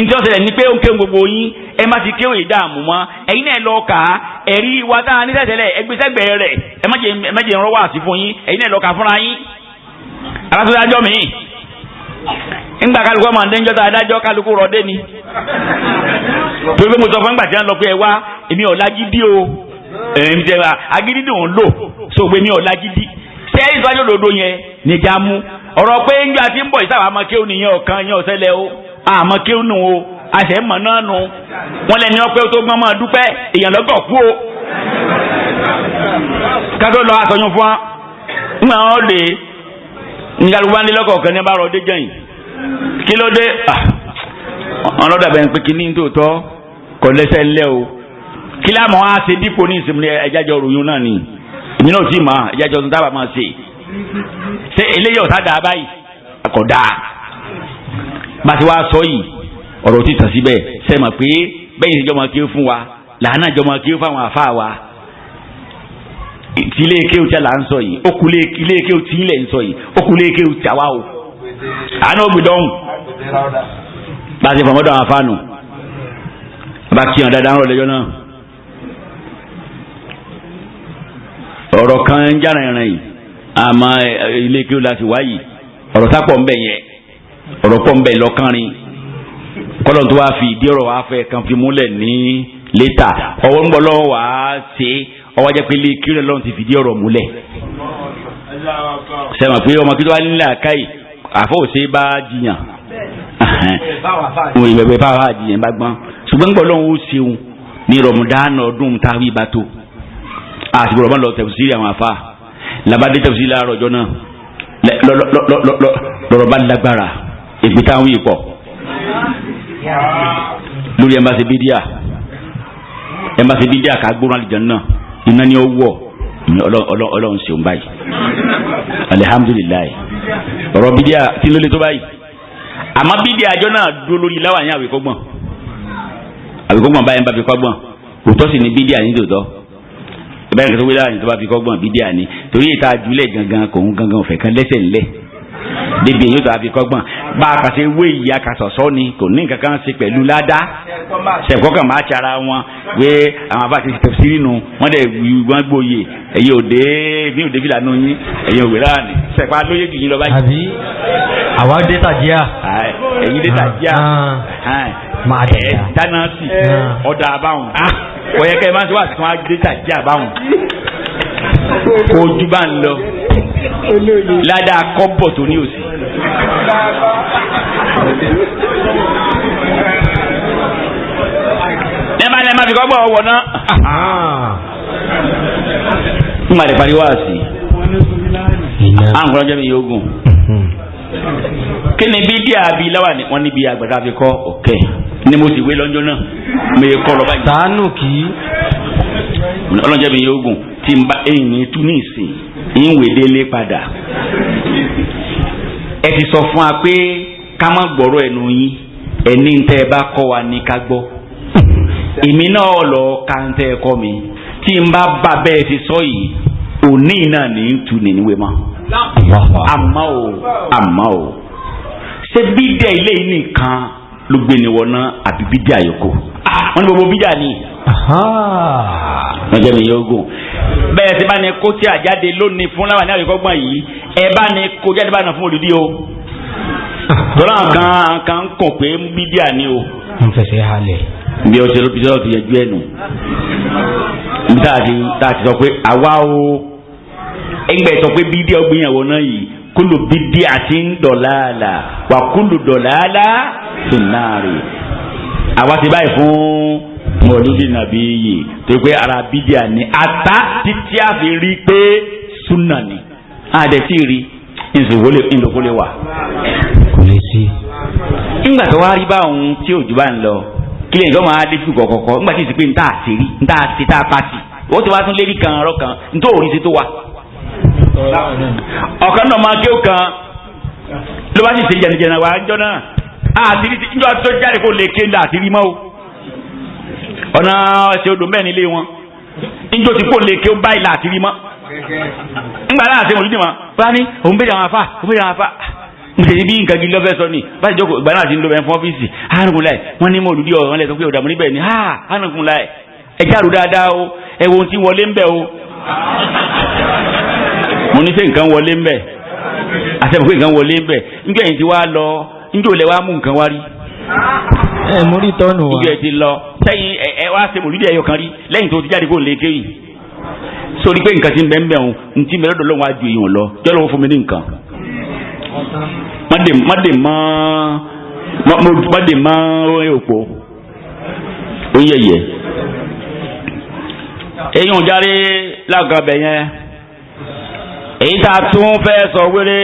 [SPEAKER 1] ǹjẹ́ ọ̀sẹ̀ ní pé ó ń ké gbogbo yín ẹ má ti kéwòn ìdààmú mọ́ ẹ̀yin náà lọ kà á ẹ̀rí wa tá a ní tẹ̀tẹ̀lẹ̀ ẹgbẹ́sẹ̀gbẹ̀ rẹ̀ ẹ má jẹ́ ìrànwọ́ àti fún yín ẹ̀yin náà lọ kà fúnra yín alásọdájọ́ mi ńgbà kálukú ọmọ ǹdẹ́ ńjọ́ta adájọ́ kálukú rọ̀dé ni torí pé mo sọ fún ẹgbàá tí wọ́n lọ pé ẹ wá èmi ò lágídí o èmi tẹ wá agídí ni òun lò so pé mi ò lágídí ṣé ìsọjú òdodo yẹn nìjà mú ọ̀rọ̀ pé ń gbà tí ń bọ̀ ìsáwọ̀ àmọ́kéwò nìyẹn ọ̀kan yẹn ọ̀sẹ̀lẹ̀ o àmọ́kéwò nù o àṣẹ mọ̀ náà nù wọ́n lẹ́ni ọpẹ́ tó gbọ́n máa dúpẹ́ èèyàn lọ́gọ̀ kú o kátó lọ àtọyún fún wa ńgbà wọn lè nígbàlùwà ní lọ́kọ̀ọ̀kan ní abárò ọdẹ jẹ́yìn kí ló dé ọlọ́dà bẹ̀rẹ̀ pé kíní tòótọ́ kò lẹ́sẹ̀ ńlẹ̀ o kí láàmú wa ṣe dípò ní ìsinmi ẹ̀jájọ́ ròyìn náà ni èmi náà ti mọ̀ ẹ̀jájọ́ tó dábàá máa ṣe eléyìí ọ̀tá dáa báyìí kò dáa bá ti wá sọ yìí ọ̀rọ̀ ti tàn síbẹ̀ sẹ́mọ̀ pé bẹ́yìn ìjọba kí ó fún wa làánà ìjọba kí ó fáwọn àfa wa tí ilé ike tí a là ń sọ yìí ó kú ilé ike tí ilẹ̀ ń sọ yìí ó kú ilé ike tí a wá o àánú ògbìdọ́hùn bá a ti fọmọdọ̀ àwọn afáànù bá a kí hàn dáadáa ń rọ̀ lẹ́jọ́ náà ọ̀rọ̀ kan ń jára ìrìn yìí àmọ́ ilé ike láti wáyìí ọ̀rọ̀ sápọ̀ ń bẹ̀ yẹn ọ̀rọ̀ pọ̀ ń bẹ̀ lọ́kànrin kọ́lọ́n tó wá fi ìdí ọ̀rọ̀ wá fẹ́ kan fi múlẹ̀ ní létà ọwọ́ ń bọ̀ lọ́wọ́ wá ṣe ọwọ́ jẹ́ pé ilé kílẹ̀ lọ́run ti fìdí ọ̀rọ̀ múlẹ̀ sẹ́wọ̀n pé ọmọ kíkọ́ wá nílẹ̀ àkáyì àfọwọ́sẹ́ bá jiyàn òun ìbẹ̀bẹ̀ bá wà jiyàn bá gbọ́n ṣùgbọ́n gbọ́ lọ́wọ́ ó ṣeun ní rọ̀mùdánù ọdún táwí bá tó àsìkò rọ̀mọ́ lọ tẹ̀síìrì àwọn afá làbádé tẹ̀síìrì láàárọ̀ ọjọ́ náà lọ́rọ̀ bá lágbára èpè táwọn yìí pọ̀ lórí ẹmbàṣẹ bídíà ká gbóná àlìjánnà iná ni ó wọ̀ ọlọ́run ṣeun báyìí alihamudulilayi ọ̀rọ̀ bídíà tí ló lé tó báyìí àmọ́ bídíà àjọ náà dúró lórí láwàní àwìkọ́gbọ̀n báyìí ń bá fi kọ́gbọ̀n òótọ́ sì ni bídíà ní tòótọ́ bẹ́ẹ̀ ni tó wí láwàní tó bá fi kọ́gbọ̀n bídíà ní torí ìta àjùlẹ̀ gangan kò ń gangan òfẹ́ kan lẹ́sẹ̀ ńlẹ̀ débi èyí tó a fi kọ́gbọ̀n bá a kàṣe wé ìyá kàṣọ̀ṣọ́ ni kò ní nǹkan kan ṣe pẹ̀lú ládàá ṣẹ̀kọ́ kan máa ṣara wọn wé àwọn abá ti tẹ̀ sí nínú wọ́n dẹ̀ wọ́n gbòye ẹ̀yin òde mi òde fìlà nù yín ẹ̀yin òwe láàánì ṣẹ̀pá lóye jù yín lọ báyìí. àbí
[SPEAKER 2] àwa dé tàjíà.
[SPEAKER 1] ẹ̀yin dé tàjíà
[SPEAKER 2] máa dẹ̀
[SPEAKER 1] dáná sí ọ̀dà àbáwọn ọ̀yẹ́kẹ́ máa ń sọ wà tí wọ́n á dé tàjíà àbáwọn kó ojú bá ń lọ ládàá kọ́bọ̀ tó ní òsì. lẹ́ẹ̀ma fi kọ́bọ̀ ọwọ́ náà. n ma lè pariwo àsì. à ń kọ́nọ́jọ́ mi yóò gùn. kí ni bídíà bíi láwà ni wọ́n níbi àgbàdo àfi kọ́ ọ̀kẹ́ ni mo sì wé lọ́jọ́ náà mi kọ́ lọ báyìí.
[SPEAKER 2] sàánù kì í.
[SPEAKER 1] ọlọ́jọ́ mi yóò gùn tí n bá ẹ̀yìn tún ní ìsìn ìwé délé padà ẹ ti sọ fún wa pé ká má gbọ́rọ̀ ẹnu yín ẹni tẹ́ ẹ bá kọ́ wa ní ká gbọ́ èmi náà lọ ká ń tẹ́ ẹ kọ́ mi tí n bá bá bẹ́ẹ̀ ti sọ yìí òní náà ní tu níwé mọ́ àmọ́ o ṣé bídẹ̀ ilé yìí nìkan ló gbé ni wọ́n náà àbí bídẹ̀ àyọkọ́ wọ́n ní gbogbo bídẹ̀ ni wọ́n jẹ́ mi yóò gùn bẹ́ẹ̀ tí bá ní kó tí àjáde lónìí fún láwọn ní àwòkọ́gbọ̀n yìí ẹ bá ní kó jáde bá nà fún olùdí o tọ́lá kan ń kàn pé bídíà ni o.
[SPEAKER 2] n fẹsẹ̀ halẹ̀.
[SPEAKER 1] bí o ṣe ló fi sọ́dọ̀ ti yẹjú ẹ̀ nù. tá a ti sọ pé àwa o ẹgbẹ́ sọ pé bídíà gbìyànwó náà yìí kúlù bídíà ti ń dọ̀làlà wà kúlù dọ̀làlà fìnnárì. àwa ti báyìí fún mọ̀lúdì nàbí yìí tó pé ara bídíà ni ata títí a fi rí pé súnà ni àdẹ tí rí ìlòkólé wà.
[SPEAKER 2] kò lè sí.
[SPEAKER 1] nígbà tó wá rí báwọn tí òjò bá ń lọ kí lè gbọ́n máa dé fún kọ̀kọ̀kọ̀ nígbà tí ì sì pé níta àṣírí níta àṣírí tá a pàṣì ó ti wá tún lérí kan ọ̀rọ̀ kan nítorí òrí sí tó wà. ọ̀kan náà máa kéwù kan ló bá sì ṣe jẹnìjẹnì wá jọ náà àṣírí níjọ́ tó jáde kó lè ké ńlá àṣírí mọ́ o ọ̀nà ẹ̀sẹ̀ odò mẹ́rin ilé wọn níjó ti kó lè ké ó báyìí láti rí mọ́ ńgbà náà àti mọ̀lúdì mọ́ bá ní òun béèrè àwọn afá nítorí bí nǹkan gidi lọ́fẹ́ sọ ni bá ti jókòó ìgbà náà ti ń lo bẹ́ẹ̀ fún ọ́fíìsì hánùkúnláì wọ́n ní mọ̀lúdì ọ̀rọ̀ lẹ́sọ̀ pé ọ̀dàmú níbẹ̀ ni hánùkúnláì ẹ̀já rò dáadáa o ẹ̀wọ̀n tí wọlé ń bẹ̀ o mo ní sẹ́ nǹkan wọlé ń bẹ̀ àtẹ̀mọ̀ pé nǹkan wọlé ń bẹ̀ níjọ́ yìí ti wá lọ níjọ́ lẹ wá mú nǹkan wá rí
[SPEAKER 2] múrí tọ́nù wa.
[SPEAKER 1] ìjọ ẹ ti lọ sẹ́yìn ẹ wá ṣe mòlúdì ẹ̀yọ kan rí lẹ́yìn tó ti jáde kó lè kéyìn sórí pé nǹkan ti ń bẹ́ ń bẹ̀ òun ntí mi lọ́dọ̀ lọ́wọ́ àjò èèyàn lọ jọ́lọ́wọ́ fún mi ní nǹkan. mọ́dè mọ́ òpó ó yẹ̀yẹ̀ eyín òjáre lágàbẹ̀ yẹn èyí tá a tún fẹ́ sọ wéré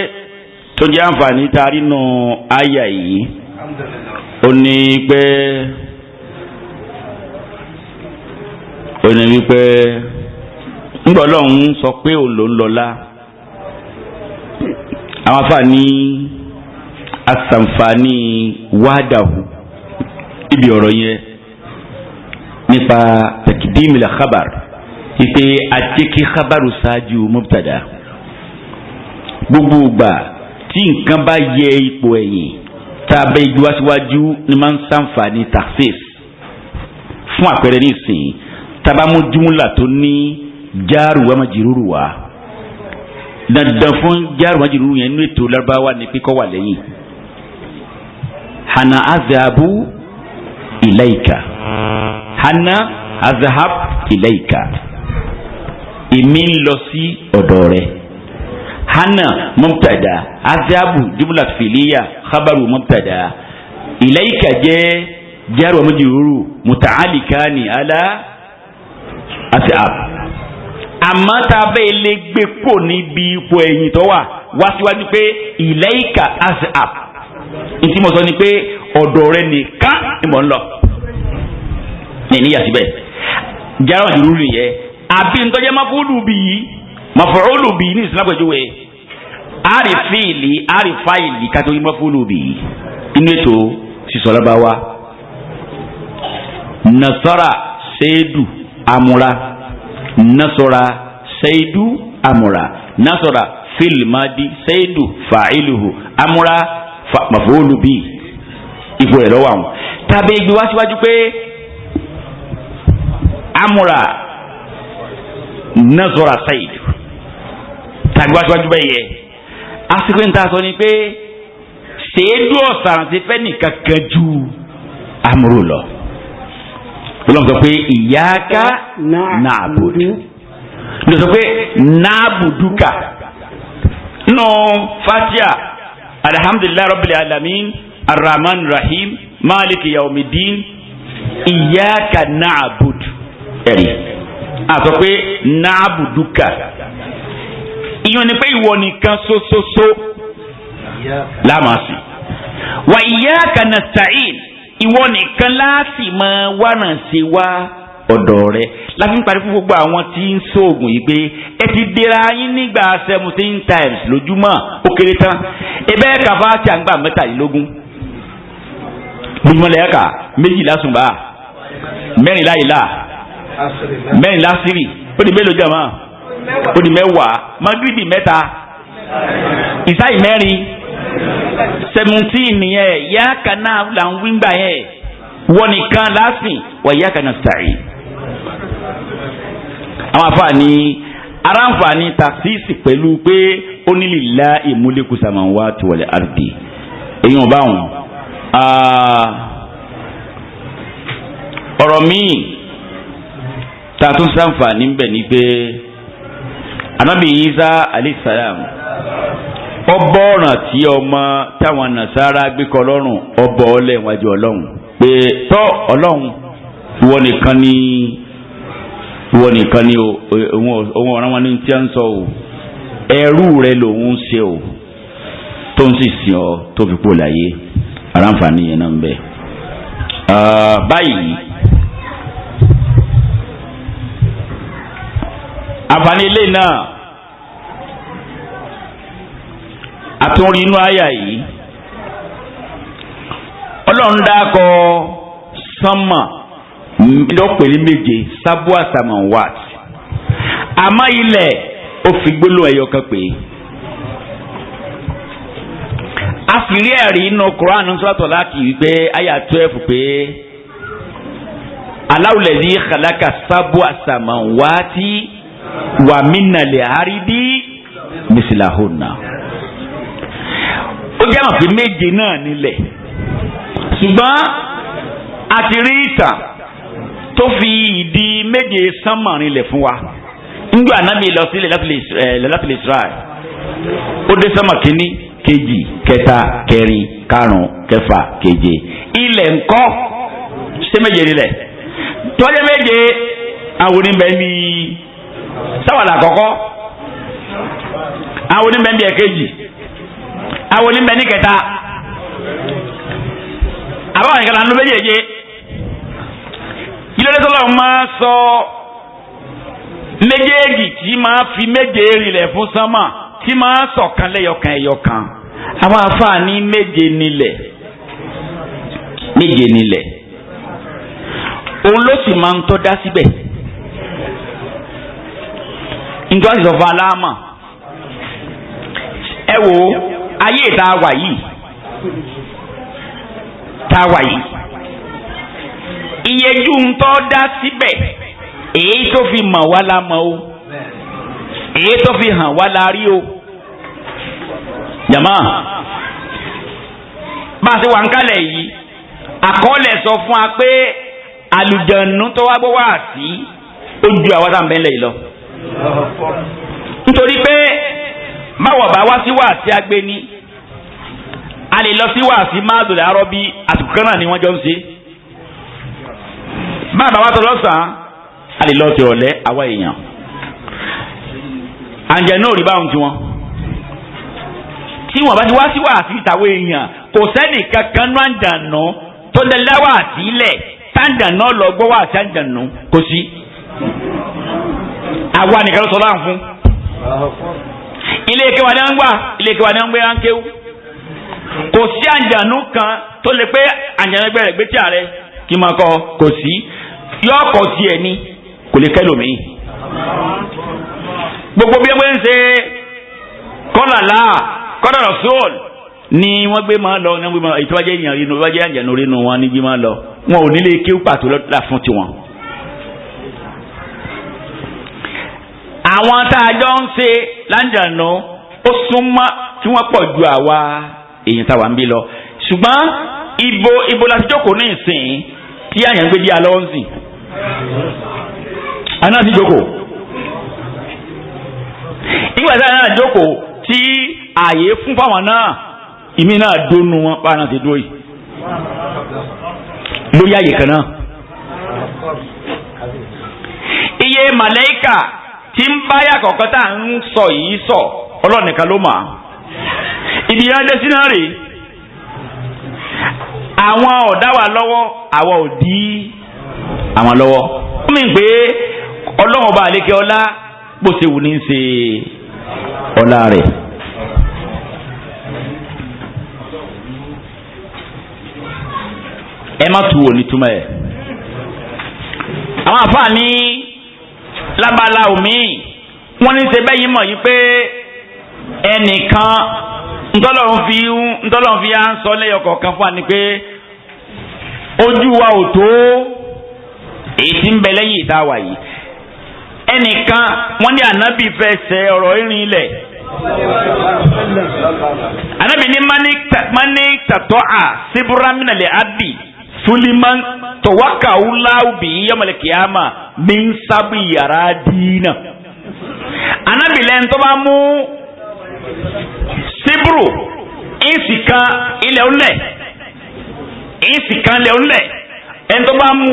[SPEAKER 1] tó jẹ́ àǹfààní tá a rí nù àyà yìí ó ní wípé ńgbọ́ lọ́hún sọ pé òun ló ń lọ́lá àwọn afáàní asànfààní wàdàhù ibi ọ̀rọ̀ yẹn nípa takidimila khabar ipe àtẹ́kí khabaru ṣáájú mubtada gbogbo ìgbà tí nǹkan bá yẹ ipò ẹ̀yìn tá a bẹ igbó síwájú ni máa ń sànfààní taxis fún àpẹẹrẹ nísìnyí tabamu jumla tó ní jaaru wa majiruru wa dandan fún jaaru wa majiruru yẹn nínú ètò Lárúbáwá ni kíkọ́ wà lẹ́yìn hana azabu ilayka hana azahab ilayka èmi ń lọ sí ọ̀dọ̀ rẹ̀ hana mubtada azabu jumla filiya khabaru mubtada ilayka jẹ́ jaaru wa majiruru muta'alikani ala azahab àmọ́ tá a bẹ́ẹ̀ lè gbé pò níbi ipò ẹ̀yìn tó wà wá síwájú pé ilayka azhab ntí mo sọ ni pé ọ̀dọ̀ rẹ nìkan ni mò ń lọ ní ìníyà síbẹ̀ jára wàjú rúurú yẹ àbí ntọ́jẹ́ maf'ulu bihi maf'ulu bihi ní ìsìlámù pẹ̀júwe àrí fíìlì àrí fáìlì kátó yí maf'ulu bihi inú ètò sísọ Lárúbáwá nasara seidu amúra nasara seidu amura nasara filimadi seidu fa'iluhu amura maf'ulu bi ipò rẹ̀ lọ́wọ́ àwọn tàbí ibi wá síwájú pé amura nasara seidu tàbí wá síwájú bẹ́ẹ̀ yẹ àsìkò níta sọ ni pé seidu ọ̀sán ti fẹ́ nìkan kan ju amuru lọ olóòtú sọ pé iyyaka na'budu ló sọ pé na'buduka nù Fatiha alhamdulillahi rabbil alamin arrahman rahim maliki yawmiddin iyyaka na'budu ẹ̀rí a sọ pé na'buduka ìyọ̀n ni pé ìwọ nìkan ṣoṣoṣo lámàsì wa iyyaka nasta'in ìwọ nìkan láti máa wánà ṣe wá ọ̀dọ̀ rẹ̀ láti ń parí fún gbogbo àwọn tí ń sóògùn yìí pé ẹ ti dira yín nígbà 17 times lójúmọ́ ó kéré tán ebe kàfá tí a ń gbà 13 lójúmọ́ lẹ́yàkà 2 lásùnbà 4 láìlà 4 lásìrì ó di mélòó jàmá ó di 10 magribi 3 ìsáì 4 17 nìyẹn iyyaka na'budu là ń wí gbà yẹn wọ́n nìkan lásìn wa iyyaka nasta'in. àwọn àfààní aráǹfààní tàṣíìsì pẹ̀lú pé ó ní lillahi mulku samawati wal ardi èèyàn báwọn ọ̀rọ̀ míì tààtún sàǹfààní ń bẹ ní pé Ànábì Ìsá alayhi salam ọbọ̀ ọ̀ràn tí ọmọ táwọn Nasara gbé kọ lọ́rùn ọbọ̀ ọlẹ́ wájú Ọlọ́run pé tọ́ Ọlọ́run ìwọ nìkan ni òun ọ̀ràn wọn ní tí a ń sọ o ẹrú rẹ lòun ń ṣe o tó ń sì sìn ọ tó fi pò láyé aráǹfààní yẹn náà ń bẹ. báyìí àǹfààní ilé náà àtúnrí inú àyà yìí Ọlọ́run dákọ sánmà lọ́pẹ̀lẹ́ méje sábúà samawat àmọ́ ilẹ̀ ó fi gbólóhùn ẹ̀yọ kan pé a sì rí ẹ̀rí inú Quran sọ́tọ̀ láti wípé àyà 12 pé Allahu ladhi khalaqa sábúà samawati wa minal ardi mislahunna ó jẹ́ mọ̀ pé méje náà nílẹ̀ ṣùgbọ́n àti rí ìtàn tó fi ìdí méje sánmà rinlẹ̀ fún wa nígbà Ànábì lọ sí Lailatul Isra ó dé sánmà kínní kejì kẹta kẹrin karùn kẹfà keje ilẹ̀ ńkọ́ ṣé méje rinlẹ̀ tọ́jú méje àwọn oníbẹ̀ ní sáwàlà àkọ́kọ́ àwọn oníbẹ̀ ní ẹ̀kejì àwọn oníbẹ̀ ní kẹta àwọn àyíká lànà méjèèjì ilé tọ́lọ̀ máa sọ méjèèjì tí máa fi méje rinlẹ̀ fún sánmà tí máa sọ̀kan lẹ́yọkan ẹ̀yọkan àwọn àfààní méje nílẹ̀ òun ló sì máa ń tọ́ dá síbẹ̀ njọ́ àti sọ̀fọ̀ aláàmà ẹ wo ayé tá a wà yìí iyeju ń tọ́ dá síbẹ̀ èyí tó fi mọ̀ wá la mọ̀ o èyí tó fi hàn wá la rí o jàmá bá a ṣe wà ń kálẹ̀ yìí àkọọ́lẹ̀ sọ fún wa pé àlùjànnú tó wá gbọ́ wá sí ó ju àwọn tá à ń bẹ́ lẹ̀ yìí lọ nítorí pé báwọ̀ bá wá sí wàásí agbéni a lè lọ sí wàásí máàdùn làárọ̀ bí àsìkò kan náà ni wọ́n jọ ń ṣe báàbá wa tọ lọ́sàn-án a lè lọ ti ọ̀lẹ́ àwa èèyàn àǹjẹ̀ náà rí báwọn tiwọn tí wọn bá ti wá sí wàásí ìtàwé èèyàn kò sẹ́nì kankan ní àǹjànà tó lè láwà sílẹ̀ táǹjànà lọ gbọ́ wàásí àǹjànà kò sí àwa nìkan ló sọ láǹ fún ilé ike wa ni wọ́n ń gbà ilé ike wa ni wọ́n ń gbé ránkéwù kò sí àǹjànà kan tó lè pé àǹjànà ẹgbẹ́ rẹ̀ gbé tí ààrẹ kí máa kọ kò sí yọ ọkọ tiẹ̀ ni kò lè kẹlòmíì gbogbo bí wọ́n ń ṣe kọlàlá kọlàlá sóòl ni wọ́n gbé máa lọ ní wọ́n gbé máa ètò wájẹ ènìyàn rínú wájẹ àjẹnú rínú wọn ní gbé máa lọ wọn ò nílé kéwù pàtó lọ́dà fún tiwọn. àwọn tá a jọ ń ṣe láǹjànú ó súnmọ́ tí wọ́n pọ̀ ju àwa èèyàn táwa ń bí lọ ṣùgbọ́n ibo la ti jókòó ní ìsìn tí àyàn gbé di alọ́ ń sìn àná ti jókòó nígbà tí àyàn jókòó tí ààyè fún fáwọn náà ìmí náà dónú wọn bá náà ti dúró yìí lórí ààyè kan náà iye màlẹ́kà tí ń báyà kọ̀ọ̀kan tá à ń sọ yìí sọ ọlọ́ọ̀nìkan ló mà ibi yẹn dé sí náà rèé àwọn ọ̀dá wa lọ́wọ́ àwọn ò dí àwọn lọ́wọ́. wọ́n mi pé ọlọ́run ọba àlékè ọlá bó ṣe wù ní í ṣe ọlá rẹ̀. ẹ má tu òní túmọ̀ ẹ̀. àwọn àfààní lábala omi wọ́n ní ṣe bẹ́yìí mọ̀ yìí pé ẹnìkan ntọ́lọ́run fi à ń sọ lẹ́yọ̀ kọ̀ọ̀kan fún wa ni pé ojú wa ò tó èyí tí ń bẹ lẹ́yìn ìta wà yìí ẹnìkan wọ́n ní ànábì fẹsẹ̀ ọ̀rọ̀ irin ilẹ̀ ànábì ní mani tàtọ́ à síbúrámìnà lè ábì suliman tọwákà wúláwùbí yọmọlẹ kìáma mi ń sábì yàrá dínà ànábì lẹ́yìn tó bá mú síbúrù ìsìkan ilẹ̀ ńlẹ̀ ìsìkan ilẹ̀ ńlẹ̀ ẹni tó bá mú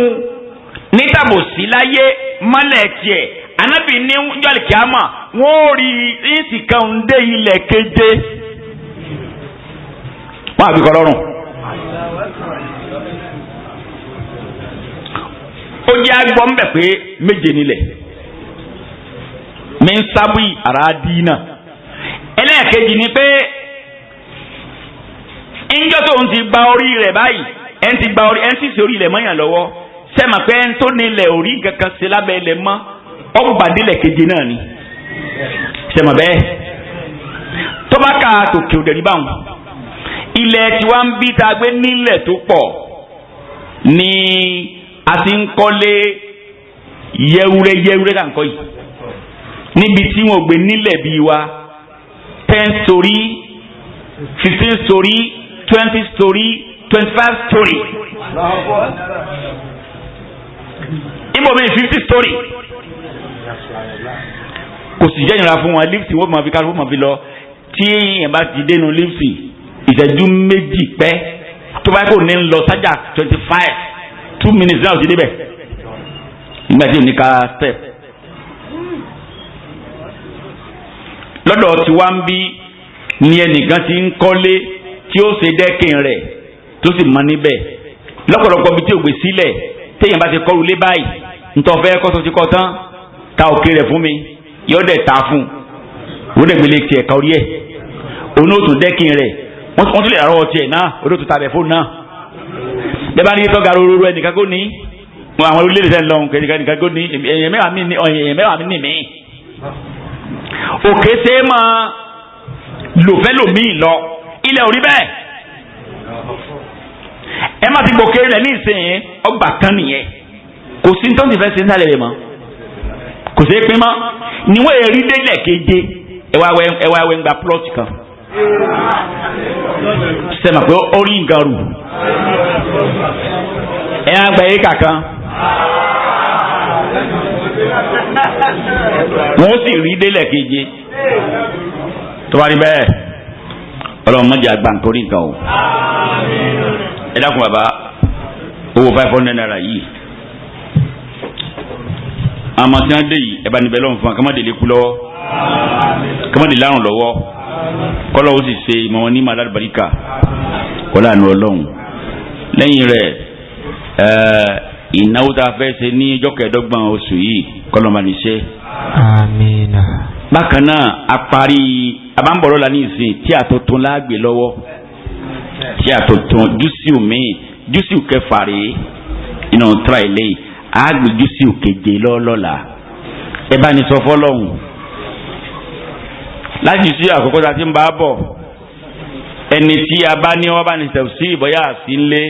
[SPEAKER 1] nítàbòsí láyé mọ́lẹ̀ tiẹ̀ anábì ní jọ́lì kíámà wọ́n ò rí ìsìkan ń dé ilẹ̀ keje wọ́n àbíkọ́ lọ́rùn. ó jẹ́ agbọ́ ń bẹ̀ pé méje nílẹ̀ mi ń sábì àrà dínà ẹlẹ́ẹ̀kejì ni pé ńjọ́ tó ń ti gba orí rẹ̀ báyìí ẹ̀ ń ti gba orí ẹ̀ ń sì sí orí ilẹ̀ mọ́yàn lọ́wọ́ sẹ́mà pé ẹ̀ ń tó nílẹ̀ orí kankan sí lábẹ́ ilẹ̀ mọ́ ọgbàdélẹ̀ keje náà ni sẹ́mà bẹ́ẹ̀ tó bá ka tòkè òdẹ̀rí báwọn ilẹ̀ tí wàá ń bí ta gbé nílẹ̀ tó pọ̀ ni a ti ń kọ́lé yẹ́wúrẹ́ tá à ń kọ́ yìí níbi tí wọ́n gbé nílẹ̀ bíi wa 10 story 15 story 20 story 25 story. Ibo mi 50 story. Kò sì jẹ́ ìnira fún wọn lift wọ́n máa fi ká wọ́n máa fi lọ tí èèyàn bá ti dénú lift ìṣẹ́jú méjì pẹ́ tó bá kò ní lọ sájà 25 2 minutes náà ò ti débẹ̀ nígbà tí ò ní ká step. Lọ́dọ̀ tí wá ń bí ni ẹnìkan ti ń kọ́lé tí ó ṣe dẹ́kìn rẹ̀ tó sì mọ níbẹ̀ lọ́pọ̀lọpọ̀ bí tí ò gbé sílẹ̀ téèyàn bá ti kọ́ rulé báyìí ntọ́fẹ́ kọ́ tó ti kọ́ tán ta òkè rẹ̀ fún mi yóò dẹ̀ ta fún un ó dẹ̀ gbélé tiẹ̀ ká orí ẹ̀ onóòtú dẹ́kìn rẹ̀ wọ́n tún lè rárọ̀ tiẹ̀ náà onóòtú ta bẹ̀ fóònù náà bẹ́ẹ̀ bá ní tọ́ga rororo ẹnìkan kó ní àwọn orílẹ̀-èdè sẹ́ni lọ́hùn kẹ́nìkan kó ní èèyàn mẹ́wàá mi nì mí òkè ṣe é máa lòfẹ́ lòmíì lọ ilẹ̀ orí bẹ́ẹ̀ ẹ má ti gbòkè rẹ̀ ní ìsìn ọgbà kan nìyẹn kò sí tó ń tìfẹ́ sí nísàlẹ̀ rẹ̀ mọ́ kò sí pín mọ́ níwọ̀n èrí délẹ̀ kéde ẹ wá wẹ́ ń gba plọ́ọ̀tì kan sẹ́mà pé ó rí nǹkan rù ẹ á gba éka kan wọ́n sì rí délẹ̀ kéde tó bá rí bẹ́ẹ̀ ọlọ́run mọ̀jẹ̀ àgbà nítorí nǹkan o ẹ dákun bàbá owó 500 naira yìí àmọ́ tí wọ́n dé yìí ẹ bá níbẹ̀ lọ́run fún wa kọ́mọ́dé lè kú lọ́wọ́ kọ́mọ́dé lárùn lọ́wọ́ kọ́lọ́ ó sì ṣe ìmọ̀ wọn ní màdàlú baríkà kọ́lá àánú ọlọ́run lẹ́yìn rẹ̀ ìnáwó tá a fẹ́ ṣe ní ọjọ́ kẹẹ̀ẹ́dọ́gbọ̀n oṣù yìí kọ́lọ́ máa ní ṣe.
[SPEAKER 2] Amina.
[SPEAKER 1] Bákan náà a parí abáǹbọ̀rọ̀ la ní ìsìn tí a tó tún láàgbé lọ́wọ́ tí a tó tún júṣìù míì júṣìù kẹfà rèé iná tíra ilé yìí àgbè júṣìù keje lọ́lọ́la ẹ bá ní sọ fọlọ́hún láti sí àkókò tá a ti ń bá bọ̀ ẹni tí a bá ní wọ́n bá ní sẹ̀wù sí ìbọ̀yà sí ńlé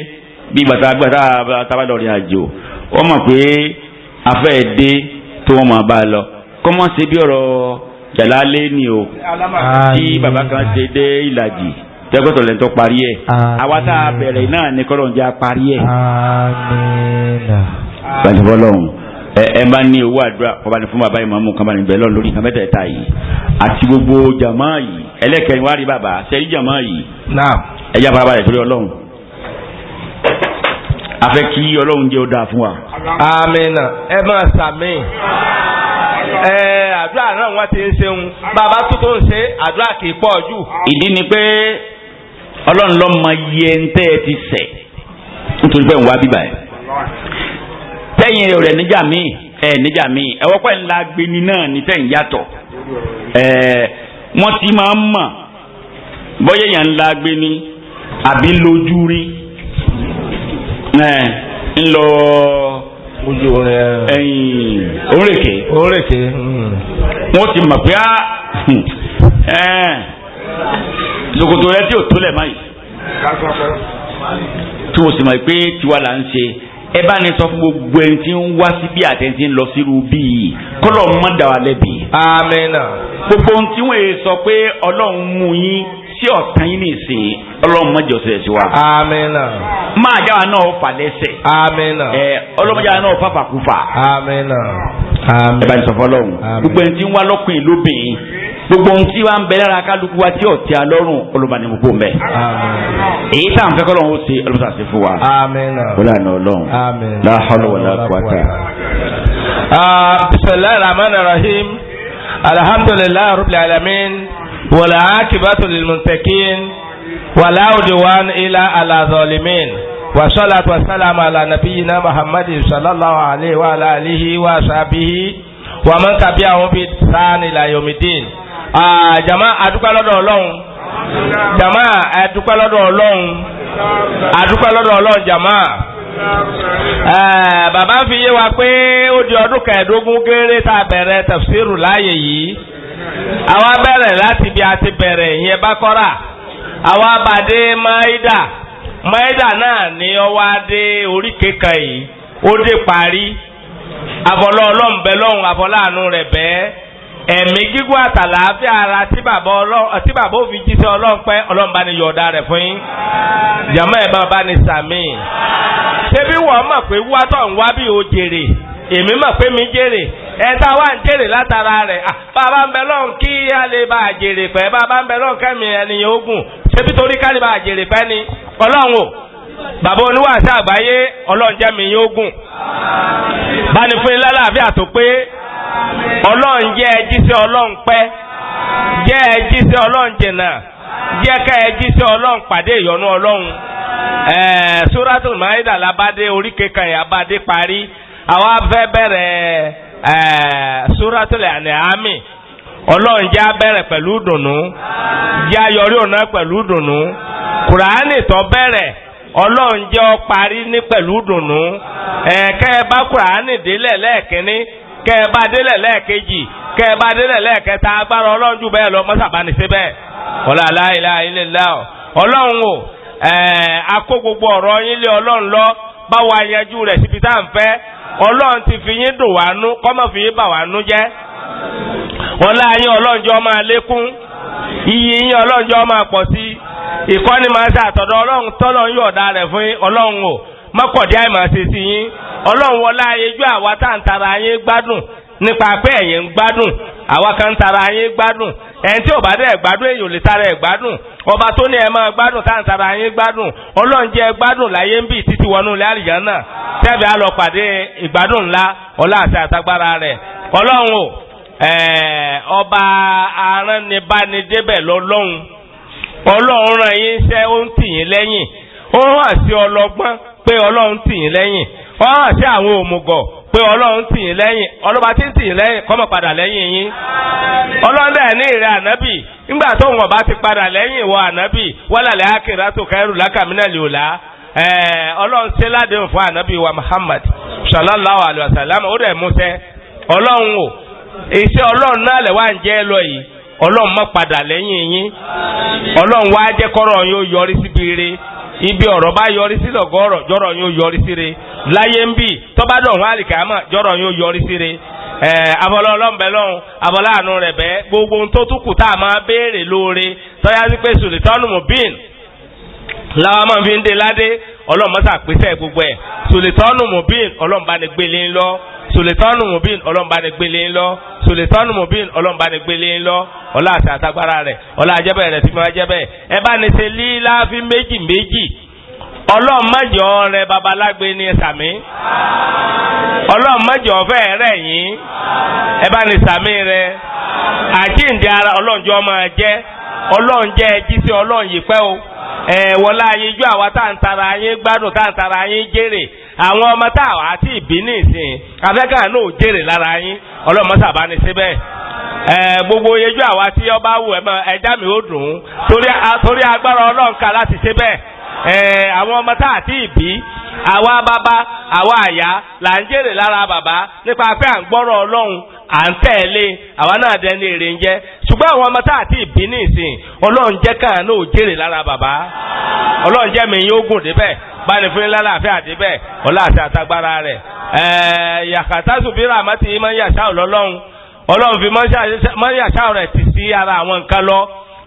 [SPEAKER 1] bí gbàtàgbàtà tábàlọ́rin àjò wọ́n mọ̀ pé afẹ́ dé tó wọ́n máa bá a lọ kọ́mọ́ ṣe bí ọ̀rọ̀ jàlálé ni o tí bàbá kan ṣe dé ìlàjì tẹ́gbọ́tọ̀ lẹ́ńtọ́ parí ẹ̀ àwa tá a bẹ̀rẹ̀ náà ní kọ́lọ́njà parí ẹ̀. bàtí fọlọ́hún ẹ bá ní owó àdúrà ọba ní fún bàbá ìmọ̀ọ́mù kan bá ní bẹ̀rẹ̀ lọ́n lórí nǹkan mẹ́tẹ̀ẹ̀ta yìí àti gbogbo jàmá yìí ẹlẹ́kẹ̀rin wá rí bàbá sẹ́rí jàmá yìí ẹ yá bàbá rẹ̀ torí ọlọ́run a fẹ́ kí ọlọ́run jẹ́ ó dáa fún wa.
[SPEAKER 4] amina ẹ máa sàmì àdúrà náà wọ́n ti ń ṣeun bàbá tó tó ń ṣe àdúrà kì í pọ̀ jù.
[SPEAKER 1] ìdí ni pé ọlọ́run ló mọ iye ń tẹ́ ẹ ti ṣẹ̀ nítorí pé ń wá bíbá ẹ̀ tẹ́yìn rẹ̀ níjà míì níjà míì ẹ̀wọ́ pẹ́ ńlá gbéni náà ní tẹ́yìn yàtọ̀ wọ́n ti máa ń mọ̀ bóyá èèyàn ńlá gbéni àbí lójú rí ńlọ
[SPEAKER 4] ojú
[SPEAKER 1] ẹ̀yìn òrèké wọ́n ti mọ̀ pé ṣòkòtò rẹ tí ò tó lẹ̀ máyì tí wọ́n sì mọ̀ pé tiwa là ń ṣe ẹ bá ní sọ fún gbogbo ẹni tí ń wá sí bí àtẹ̀ntì ń lọ sírú bíi kọ́lọ̀ mọ́ dà wá lẹ́bi.
[SPEAKER 4] amina.
[SPEAKER 1] gbogbo ohun tí wọ́n yẹ sọ pé ọlọ́run mú yín sí ọ̀tán yín nìsín ọlọ́run mọ́jọ sílẹ̀ sí wa.
[SPEAKER 4] amina.
[SPEAKER 1] máa jáwa náà fà lẹ́sẹ̀.
[SPEAKER 4] amina.
[SPEAKER 1] ọlọ́run jáwa náà fà fàkúfà.
[SPEAKER 4] amina.
[SPEAKER 1] ẹ bá ní sọ fún ọlọ́run gbogbo ẹni tí ń wá lọ́kùnrin lóbìnrin gbogbo ohun tí wàá ń bẹ lára kálukú wa tí ọ̀tí alọ́run olùbàdàn gbogbo mbẹ. èyí tá à ń fẹ́ kọ́ lọ́run ó ṣe ọlọ́sà sí fún wa. wọlé àná ọlọ́run la hawla wala quwwata.
[SPEAKER 4] bismillahir rahmanir rahim alhamdulillahi rabbil alamin wal aqibatu lil muttaqin wala udwan illa ala zalimin wa salatu wa salam ala nabiyyina muhammadin sallallahu alaihi wa ala alihi wa sahbihi wa man tabi'ahum bi ihsan ila yawmiddin. Jama adúpẹ́ lọ́dọ̀ Ọlọ́run jama adúpẹ́ lọ́dọ̀ Ọlọ́run adúpẹ́ lọ́dọ̀ Ọlọ́run jama bàbá fi yé wa pé ó di ọdún kẹẹ̀ẹ́dógún géré tá a bẹ̀rẹ̀ tafsiru láàyè yìí àwa bẹ̀rẹ̀ láti bí a ti bẹ̀rẹ̀ ìyẹn Bákọ́rà àwa bàdé Máídà náà ní ọwọ́ adé orí kéka yìí ó dé parí àfọlọ́ Ọlọ́run bẹ lọ́hùn àfọláàánú rẹ̀ bẹ́ẹ̀ ẹ̀mí gígùn àtàlàáfíà ara tí bàbá òfin jíṣẹ́ ọlọ́run pẹ́ ọlọ́run bá ní yọ̀ọ̀dá rẹ̀ fún yín jàmọ́ ẹ̀ bá ní sàmì. ṣé bí wọ́n mọ̀ pé wá tó ń wá bí o jèrè èmi mọ̀ pé mi jèrè ẹ̀ta wà ń jèrè látara rẹ̀ bàbá ń bẹ lọ́n kí a lè bá a jèrè pẹ́ bàbá ń bẹ lọ́n kẹ́mi ènìyàn ogun ṣé bí torí ká lè bá a jèrè pẹ́ ni ọlọ́run o bàbá oníwàásù àgbáyé ọlọ́run jẹ́ mi yín ogun bá ní fún ilé àlàáfíà tó pé ọlọ́run jẹ́ ẹjí sí ọlọ́run pẹ́ jẹ́ ẹjí sí ọlọ́run jìnnà jẹ́ ká ẹjí sí ọlọ́run pàdé ìyọ́nú ọlọ́run Suratul Maida labade orí kekan yà abade parí àwa fẹ́ bẹ̀rẹ̀ Suratul An'am ọlọ́run jẹ́ abẹ́rẹ̀ pẹ̀lú dùnú jẹ́ ayọ̀rí ọ̀nà pẹ̀lú dùnú Kùránì tó bẹ̀rẹ̀ ọlọ́run jẹ́ ọ parí ní pẹ̀lú dùnú kẹ́ ẹ bá Kùránì délẹ̀ lẹ́ẹ̀kínní kẹ́ ẹ bá délẹ̀ lẹ́ẹ̀kejì kẹ́ ẹ bá délẹ̀ lẹ́ẹ̀kẹta agbára ọlọ́run jù bẹ́ẹ̀ lọ mọ́sàbáni síbẹ̀ ọ̀la la ilaha illallah ọlọ́run o akó gbogbo ọ̀rọ̀ yín lé ọlọ́run lọ bá wa yanjú rẹ̀ síbi tá à ń fẹ́ ọlọ́run ti fi yín dùn wá nú kọ́mọ̀ fi yín bà wá nú jẹ́ ọlá yín ọlọ́run jọ máa lékún iyì yín ọlọ́run jọ máa pọ̀ sí ìkọ́ni máa ṣe àtọ̀dọ̀ ọlọ́run tọ́lọ́run yọ̀ọ̀dá rẹ̀ fún yín ọlọ́run o mọ́kọ̀dé àìmọ̀ ṣe sí yín ọlọ́run wọlá ayéjú àwa tá à ń tara yín gbádùn nípa pé ẹ̀yin ń gbádùn àwa kan ń tara yín gbádùn ẹni tí ò bá dẹ̀ gbádùn èyí ò lè tara ẹ̀ gbádùn ọba tó ní ẹ máa gbádùn tá à ń tara yín gbádùn ọlọ́run jẹ́ gbádùn láyé ń bì títí wọnú ilé àlìjánnà tẹ́bi á lọ pàdé ìgbádùn ńlá ọlá àti àtagbára rẹ̀ ọlọ́run o ọba aránibánidébẹ̀ lọ́lọ́run ọlọ́run ràn yín iṣẹ́ ó ń tì yín lẹ́yìn ó hàn sí ọlọ́gbọ́n pé ọlọ́run tì yín lẹ́yìn ó hàn sí àwọn òmùgọ̀ pé ọlọ́run tì yín lẹ́yìn ọlọ́ba tí ń tì yín lẹ́yìn kọ́mọ̀ padà lẹ́yìn yín ọlọ́run dẹ̀ ní ìrẹ́ ànábì nígbà tó wọn bá ti padà lẹ́yìn ìwọ ànábì wálàlẹ́ akhiratu khairu laka minal ula ọlọ́run ṣe ládéhùn fún ànábì wa Muhammad sallallahu alayhi wa sallam ó dẹ̀ múṣẹ́ ọlọ́run o iṣẹ́ ọlọ́run náà lẹ̀ wá ń jẹ́ lọ yìí ọlọ́run má padà lẹ́yìn yín ọlọ́run wá jẹ́ kọ́rọ̀ yóò yọrí síbi ire ibi ọ̀rọ̀ bá yọrí sí lọ́gọ́rọ̀ jọ́rọ̀ yóò yọrí sí re láyé ń bì tọ́ba dọ̀rùn àlìkàmọ̀ jọ́rọ̀ yóò yọrí sí re abọ́lá ọlọ́mbẹ́ lọ́hùn abọ́lá àánú rẹ̀ bẹ́ẹ̀ gbogbo ohun tó tún kù tá a máa béèrè lóore tọ́yá sí pé Sultanu Mubin làwọn máa fi ń de ládé ọlọ́run mọ́sà pèsè gbogbo ẹ̀ Sultanu Mubin ọlọ́run bá ní gbélé ńlọ Sultanu Mubin ọlọ́run bá ní gbélé ńlọ Sultanu Mubin ọlọ́run bá ní gbélé ńlọ ọlá àti àtagbára rẹ̀ ọlá àjẹbẹ̀ rẹ̀ tí mo jẹ́ bẹ́ẹ̀ ẹ bá ní ṣe líláfi méjì méjì ọlọ́run mọ́jọ rẹ babalágbé ní sàmí ọlọ́run mọ́jọ fẹ́ rẹ̀ yín ẹ bá ní sàmí rẹ àjíǹde ara ọlọ́run jọ máa jẹ́ ọlọ́run jẹ́ ẹjí sí ọlọ́run yìí pẹ́ o wọlá ayéjú àwa tá à ń tara yín gbádùn tá à ń tara yín jèrè àwọn ọmọ tá àti ìbí ní ìsìn afẹ́kàn náà ò jèrè lára yín ọlọ́run mọ́sà bá ní síbẹ̀ gbogbo yejú àwa tí ọba wù ẹja mi ó dùn ún torí agbára ọlọ́run ká láti ṣe bẹ́ẹ̀ àwọn ọmọ tá àti ìbí àwa bàbá àwa àyà là ń jèrè lára bàbá nípa pé à ń gbọ́rọ̀ ọlọ́run à ń tẹ̀lé àwa náà dẹni èrè ń jẹ́ ṣùgbọ́n àwọn ọmọ tá àti ìbí ní ìsìn ọlọ́run jẹ́ káà náà ò jèrè lára bàbá ọlọ́run jẹ́ mi yín ó gùn débẹ̀ báni fún yín lálàáfíà débẹ̀ ọlá àti àtagbára rẹ̀ yàkàtà sùbírà àmọ́tí yín máa ń yàṣà ọlọ́run ọlọ́run fi máa ń yàṣà rẹ̀ tì sí ara àwọn nǹkan lọ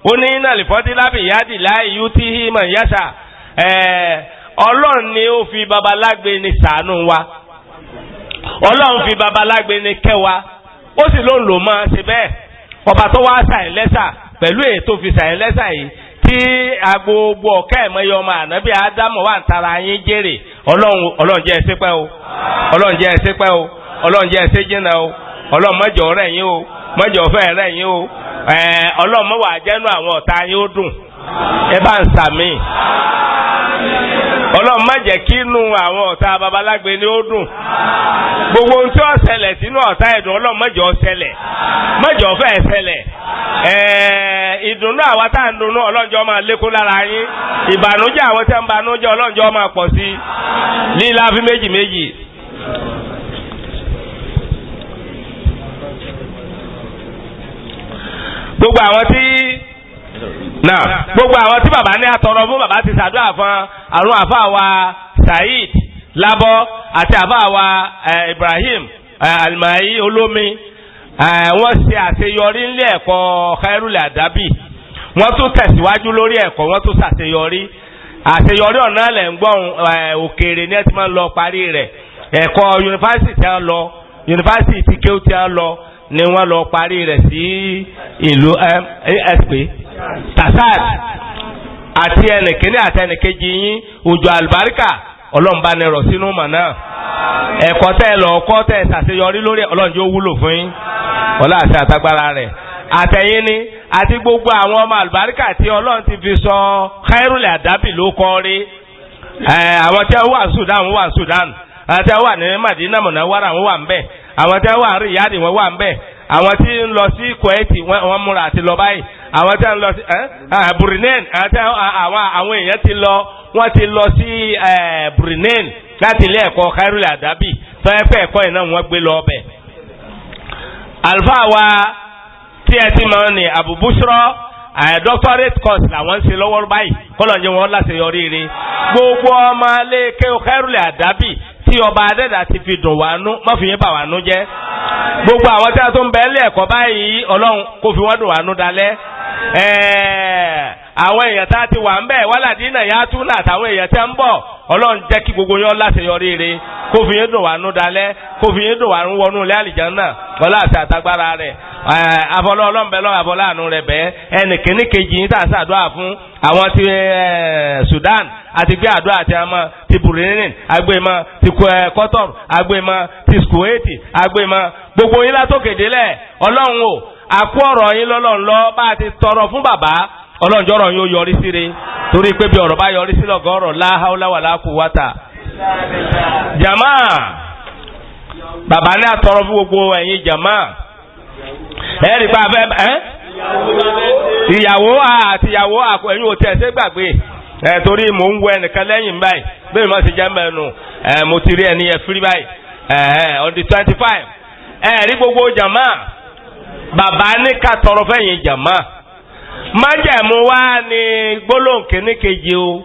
[SPEAKER 4] ó ní iná lìfọ́dí lábì yáàdì láì yú tí yí máa ń yàṣà ọlọ́run ni ó fi babalágbé ní ṣàánú wa ọlọ́run fi babalágbé ní kẹwa ó sì ló ń lò máa ṣe bẹ́ẹ̀ ọba tó wá ṣàyìn lẹ́sà pẹ̀lú ètò fi ṣàyìn lẹ́sà yìí tí agbogbo ọ̀kẹ́ ẹ̀mọ́yọ ọmọ ànábì ádámù wà ń tara yín jèrè ọlọ́run jẹ́ ẹsẹ́ pẹ́ o ọlọ́run jẹ́ ẹsẹ́ pẹ́ o ọlọ́run jẹ́ ẹsẹ́ jìnnà o ọlọ́run mọ́jọ rẹ̀ yín o mọ́jọ fẹ́ rẹ̀ yín o ọlọ́run mọ́wà jẹ́nu àwọn ọ̀tá yín ó dùn ẹ bá ń sàmì ọlọ́run má jẹ́ kí inú àwọn ọ̀tá babalágbé ni ó dùn gbogbo ohun tí ó ṣẹlẹ̀ sínú ọ̀tá ẹ̀dùn ọlọ́run mọ́jọ ṣẹlẹ̀ mọ́jọ fẹ́ ṣẹlẹ̀ ìdùnnú àwa tá à ń dunnú ọlọ́njọ́ máa lékún lára yín ìbànújẹ́ àwọn tí ń banújẹ́ ọlọ́njọ́ máa pọ̀ sí lílá fi méjì méjì. gbogbo àwọn tí bàbá ní àtọrọ fún bàbá ti ṣàdúrà fún àrùn àfáà wa Saheed Labọ àti àfáà wa Ibrahim Almai olómi wọ́n ṣe àṣeyọrí nílé ẹ̀kọ́ Khairul Adabi wọ́n tún tẹ̀síwájú lórí ẹ̀kọ́ wọ́n tún ṣàṣeyọrí ọ̀nà lẹ̀ ń gbọ́n òkèèrè ní ẹ ti máa ń lọ parí rẹ̀ ẹ̀kọ́ yunifásitì tí wọ́n lọ yunifásitì tí kéwù tí wọ́n lọ ni wọ́n lọ parí rẹ̀ sí ìlú sp tasad àti ẹnìkíní àti ẹnìkejì yín òjò àlùbáríkà ọlọ́run bá ní rọ̀ sínú mọ̀ náà ẹ̀kọ́ tẹ́ lọ kọ́ tẹ́ ṣàṣeyọrí lórí ọlọ́run yóò wúlò fún yín ọlá àti àtagbára rẹ̀ àtẹ̀yìn ni àti gbogbo àwọn ọmọ àlùbáríkà tí ọlọ́run ti fi sọ Khairul Adabi ló kọ́ rí àwọn tí wọ́n wà Sudan wọ́n wà Sudan àwọn tí wọ́n wà ní Madina Munawwara wọ́n wà ń bẹ̀ àwọn tí wọ́n wà Riyadh wọ́n wà ń bẹ̀ àwọn tí ń lọ sí Kuwait wọ́n múra àti lọ báyìí àwọn tí wọ́n lọ sí Brunei àwọn èèyàn ti lọ wọ́n ti lọ sí Brunei láti ilé ẹ̀kọ́ Khairul Adabi tó ẹ pé ẹ̀kọ́ yìí náà wọ́n gbé lọ ọbẹ̀. àlùfáà wa tí ẹ ti mọ̀ ní Abu Bushra doctorate course làwọn ń ṣe lọ́wọ́ báyìí kọ́lọ̀ ń jẹ́ wọn láṣeyọrí rẹ̀ gbogbo ọmọ alẹ́ Khairul Adabi tí ọba adẹ́dà ti fi dùn wá nú má fi yín bà wá nú jẹ́ gbogbo àwọn tí a tó ń bẹ ilé ẹ̀kọ́ báyìí ọlọ́run kó fi wọ́n dùn wá nú dalẹ́ àwọn èèyàn tá a ti wà ń bẹ̀ wàládìínà yá tún náà àtàwọn èèyàn tí a ń bọ̀ ọlọ́run jẹ́ kí gbogbo yín láṣeyọrí rẹ̀ kó fi yín dùn wá nú dalẹ́ kó fi yín dùn wá nú wọnú ilé àlìjánnà ọlá àti àtagbára rẹ̀ àfọlọ́ ọlọ́mbẹ lọ́wọ́ àfọlá àánú rẹ̀ bẹ́ẹ̀ ẹnìkíní kejì yín tá a ṣàdúrà fún àwọn ti Sudan àti gbé àdúrà àti àmọ́ ti Brunei agbémọ́ ti Qatar agbémọ́ ti Kuwait agbémọ́ gbogbo yín látòkè délẹ̀ ọlọ́run o àkú ọ̀rọ̀ yín lọ́lọ́run lọ bá a ti tọrọ fún bàbá ọlọ́run jọ̀rọ̀ yín ó yọrí sí re torí pé bí ọ̀rọ̀ bá yọrí sí lọ́gọ́rọ̀ la hawla wala quwwata. jama bàbá ní àtọrọ fún gbogbo ẹ̀yin jama ẹ̀rí pa fẹ́ ìyàwó àti ìyàwó ẹ̀yin ò tẹ̀ ṣe gbàgbé torí mò ń wọ ẹnìkan lẹ́yìn báyìí bẹ́ẹ̀ mo ti jẹ́ mẹ́nu mo ti rí ẹni yẹn firi báyìí on the 25 rí gbogbo jama bàbá ní ká tọrọ fẹ́yìn jama májẹ̀mú wá ní gbólóhùn kíní kejì o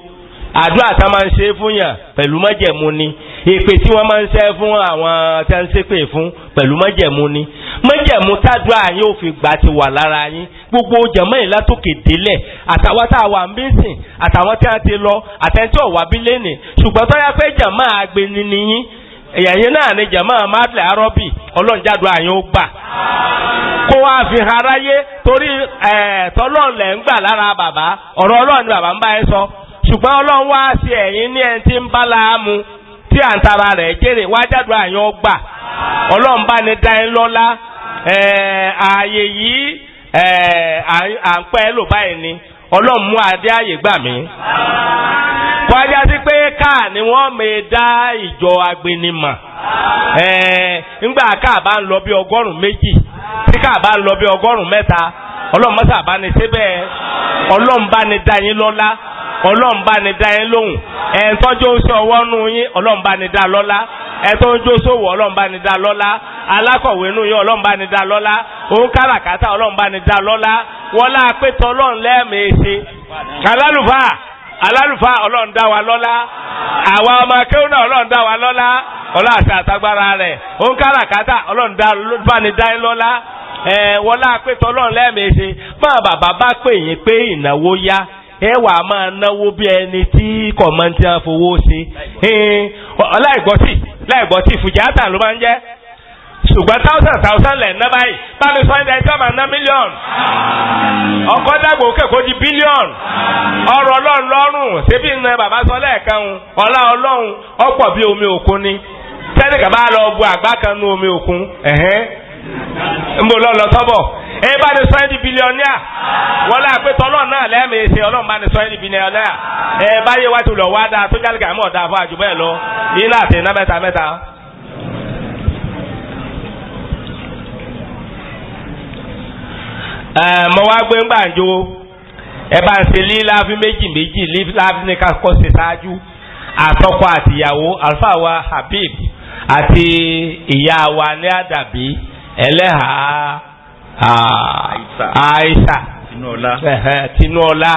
[SPEAKER 4] àdúrà tá máa ń ṣe fún yàn pẹ̀lú májẹ̀mú ni èpè tí wọ́n máa ń ṣe fún àwọn tí wọ́n ń ṣépè fún pẹ̀lú májẹ̀mú ni májẹ̀mú tádùá yín ò fi gbà ti wà lára yín gbogbo jàmáà yìí látòkè délẹ̀ àtàwọn tá a wà ń bí sìn àtàwọn tí a ti lọ àtẹ̀ntí ọ̀wà bí lẹ́nì ṣùgbọ́n tó yá pé jàmáà agbeni ni yín ẹ̀yìn náà ni jàmáà madlẹ̀ arọ́bì ọlọ́njádùá yín ó gbà kó wá fi hàn aráyé torí tọ́lọ́ọ̀lẹ̀ ń gbà lára bàbá ọ̀rọ̀ ọlọ́run ni bàbá ń bá ẹ sọ ṣùgbọ́n ọlọ́run wá sí ẹ̀yìn ní ẹni tí ń bá láàmú tí à ń tara rẹ̀ jèrè wá jádùá yín ó gbà ọlọ́run bá ní dá yín lọ́lá ààyè yìí à ń pẹ́ lò báyìí ni ọlọ́run mú adé ààyè gbà mí. kọjá sí pé káà ni wọ́n mẹ́ dá ìjọ agbẹnimọ̀ ńgbà káà bá ń lọ bí 100 tí káà bá ń lọ bí 103 ọlọ́run mọ́sà bá ní síbẹ̀ ọlọ́run bá ní dá yín lọ́lá ọlọ́run bá ní dá yín lóhùn ẹ̀ńtọ́jú ń sọ ọwọ́ nù yín ọlọ́run bá ní dá lọ́lá ẹ̀ńtọ́jú sówó ọlọ́run bá ní dá lọ́lá alákọ̀wé nù yín ọlọ́run bá ní dá lọ́lá òun káràkátà ọlọ́run bá ní dá lọ́lá wọ́n lá pétọ́ ọlọ́run lẹ́ẹ̀mẹ́sẹ̀ alálùfáà ọlọ́run dá wa lọ́lá àwa ọmọ akéwòn náà ọlọ́run dá wa lọ́lá ọlọ́run àti àtagbára rẹ̀ òun káràkátà ọlọ́run bá ní dá yín lọ́lá wọ́n lá pétọ́ ọlọ́run lẹ́ẹ̀mẹ́sẹ̀ máa bàbá bá pè yín pé ìnáwó yá ẹ wà máa náwó bí ẹni tí kọ̀mọ́ntì á fowó ṣe láìgbọ́tì fùjátà ló máa ń jẹ́ ṣùgbọ́n 1,000 lẹ̀ ná báyìí bá mi sọ ẹ́ dẹ́ sọ́mà ná mílíọ̀nù ọkọ̀ dàgbò kẹ́kọ̀ọ́ di bílíọ̀nù ọrọ̀ ọlọ́run lọ́rùn ṣébí ń bàbá sọ lẹ́ẹ̀kan ọlá ọlọ́run ọ̀pọ̀ bí omi òkun ni tẹ́nìkà bá lọ bu àgbá kan nú omi òkun ń bò lọ́lọ́ tọ́bọ̀ ẹ bá ní sọ ẹ́ di bílíọ̀nìà wọ́n lé àpétọ́ ọlọ́run náà lẹ́ẹ̀mí ṣe ọlọ́run bá ní sọ ẹ́ di bílíọ̀nìà báyé wá ti lọ wá dáa tó jálè kàmú ọ̀dà fún àjùbẹ́ lọ iná àti iná mẹ́ta. mo wá gbé ńgbàǹjo ẹ bá ń ṣe líláfi méjì líláfi ní ká kọ́ ṣe ṣáájú àtọkọ àtìyàwó àlùfáà wa Habib àti ìyá wa ní àdàbí ẹlẹ́hàá Aisha Tinúọlá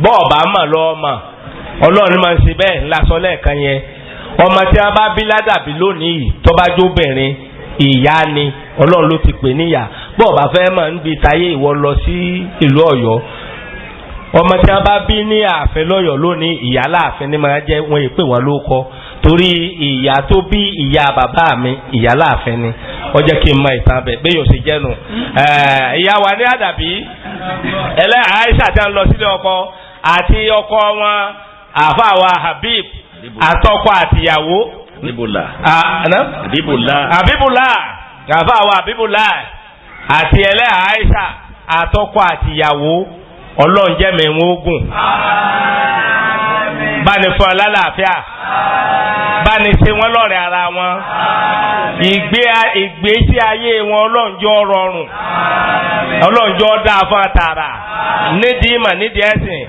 [SPEAKER 4] bọ́ọ̀bà mọ̀ lọ́ọ̀mọ̀ ọlọ́run máa ń ṣe bẹ́ẹ̀ ńlá sọ lẹ́ẹ̀kan yẹn ọmọ tí a bá bí ládàbí lónìí tó bá jóbìnrin ìyá ni ọlọ́run ló ti pè níyà bọ́ọ̀ bá fẹ́ mọ̀ níbi táyé ìwọ lọ sí ìlú Ọ̀yọ́ ọmọ tí wọ́n bá bí ní ààfin lọ́yọ̀ọ́ lónìí ìyá láàfin ni máa jẹ́ wọn èpè wọn ló kọ́ torí ìyá tó bí ìyá bàbá mi ìyá láàfin ni ó jẹ́ kí n mọ ìtàn bẹ̀ bẹ́ẹ̀ yóò ṣe jẹ́nu. ìyá wa ní àdàbí Aisha tí wọ́n lọ sílé ọkọ àti ọkọ wọn àfa wa Habib àtọkọ àtìyàwó. Habibullah àfa wa Habibullah àti Aisha àtọkọ àtìyàwó ọlọ́run jẹ́ mi wọ́n ogun bá ní fún ọ lálàáfíà bá ní ṣe wọ́n lọ́rẹ̀ ara wọn ìgbésí ayé wọn ọlọ́run jọ rọrùn ọlọ́run jọ dáa fún àtàrà nídìí ìmọ̀ nídìí ẹ̀sìn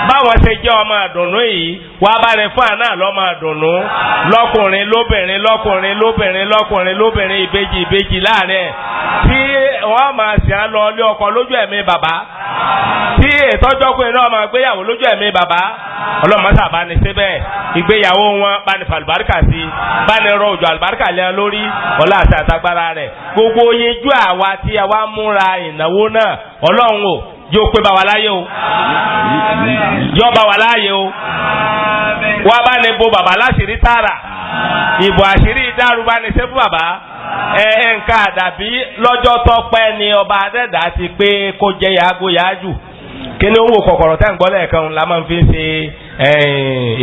[SPEAKER 4] báwọn ṣe jẹ́ ọmọ àdùnnú yìí wá bá ní fún àná lọ́mọ àdùnnú lọ́kùnrin lóbìnrin lọ́kùnrin lóbìnrin lọ́kùnrin lóbìnrin ìbejì láàrin ẹ̀ tí wọ́n máa sì á lọ ilé ọkọ lójú ẹ̀mí bàbá tí ìtọ́jọ́kùnrin náà máa gbéyàwó lójú ẹ̀mí bàbá ọlọ́mọṣà bá ní síbẹ̀ ìgbéyàwó wọn bá ní fàlùbáríkà sí bá ní rọ òjò àlùbáríkà lẹ́yìn lórí ọlá àti àtagbára rẹ̀ gbogbo yẹjú àwa tí a wá múra ìnáwó náà ọlọ́run ò yóò pé bá wa láyé o yóò bá wa láyé o wá bá ní bo bàbá láṣìírí tààrà ìbò àṣírí ìdárú bá ní sẹ́fù bàbá nǹkan àdàbí lọ́jọ́ tọ́pẹ́ ni ọba adẹ́dà ti pé kó jẹ́ yàgò yájú kíni owó kọ̀kọ̀rọ̀ tẹ́ ń gbọ́ lẹ́ẹ̀kan la máa fi ń ṣe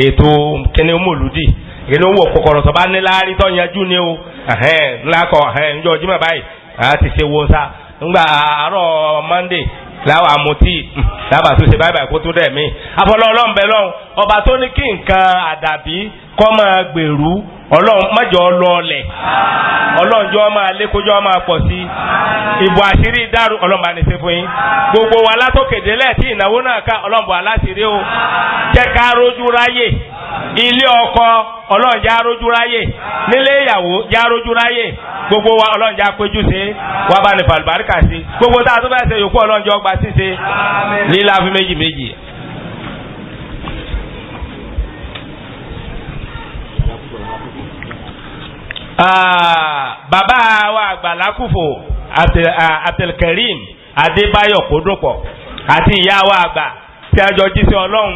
[SPEAKER 4] ètò kíni mòlúdì kíni owó kọ̀kọ̀rọ̀ tó bá ní láárí tó yanjú ni o ńlá kọ ǹjọ́ jimá báyìí àti ṣe wo sa ńgbà àárọ̀ Monday láwọn àmútí lábàá tó ṣe báyìí kó tó dẹ̀ mí afọlọ́ ọlọ́run bẹ̀ lọ́hùn ọba tó ní kí nǹkan àdàbí kọ́ máa gbèrú ọlọ́run májọ lọ́ọ̀lẹ̀ ọlọ́run jọ máa lékójọ́ máa pọ̀ sí ìbò àṣírí dàrú ọlọ́run bá ní ṣe fún yín gbogbo wa látòkèdè lẹ́ẹ̀tì ìnáwó náà ká ọlọ́run bọ̀ aláṣírí o jẹ́ ká rójú ráyè ilé ọkọ ọlọ́run já rójú ráyè nílé ìyàwó já rójú ráyè gbogbo wa ọlọ́run já péjú sí wa bá ní fàlùbáríkà sí gbogbo tá a tó bẹ́ẹ̀ ṣe yòókù ọlọ́run jọ gba ṣíṣe lílá fún méjì. Bàbá wa àgbàlákùfò Abdulkarim Adébáyọ̀ Kódòpọ̀ àti ìyá wa àgbà tí a jọ jíṣẹ́ ọlọ́run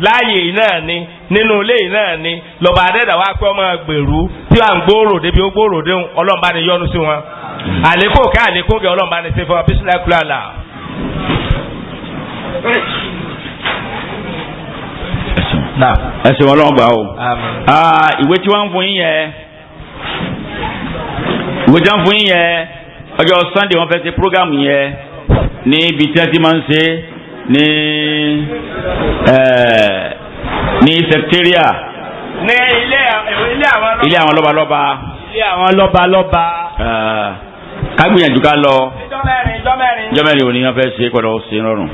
[SPEAKER 4] láàyè náà ni nínú ilé náà ni lọ́ba adẹ́dà wá pé ọmọ gbèrú tí wà ń gbòòrò débi ó gbòòrò déhùn ọlọ́run bá ní yọ́nú sí wọn àlékún ká àlékún kẹ ọlọ́run bá ní ṣe fún wọn bísílẹ̀ kúlàlà.
[SPEAKER 1] ẹsẹ̀ ọlọ́run gbà o ìwé tí wọ́n ń fún yín yẹn ọjọ́ Sunday wọ́n fẹ́ ṣe program yẹn ní ibi tí wọ́n ti máa ń ṣe ní secretariat
[SPEAKER 4] ní ilé àwọn lọ́balọ́ba
[SPEAKER 1] ká gbìyànjú ká lọ ìjọ mẹ́rin òní wọ́n fẹ́ ṣe pẹ̀lú ọ̀sẹ̀ rọrùn.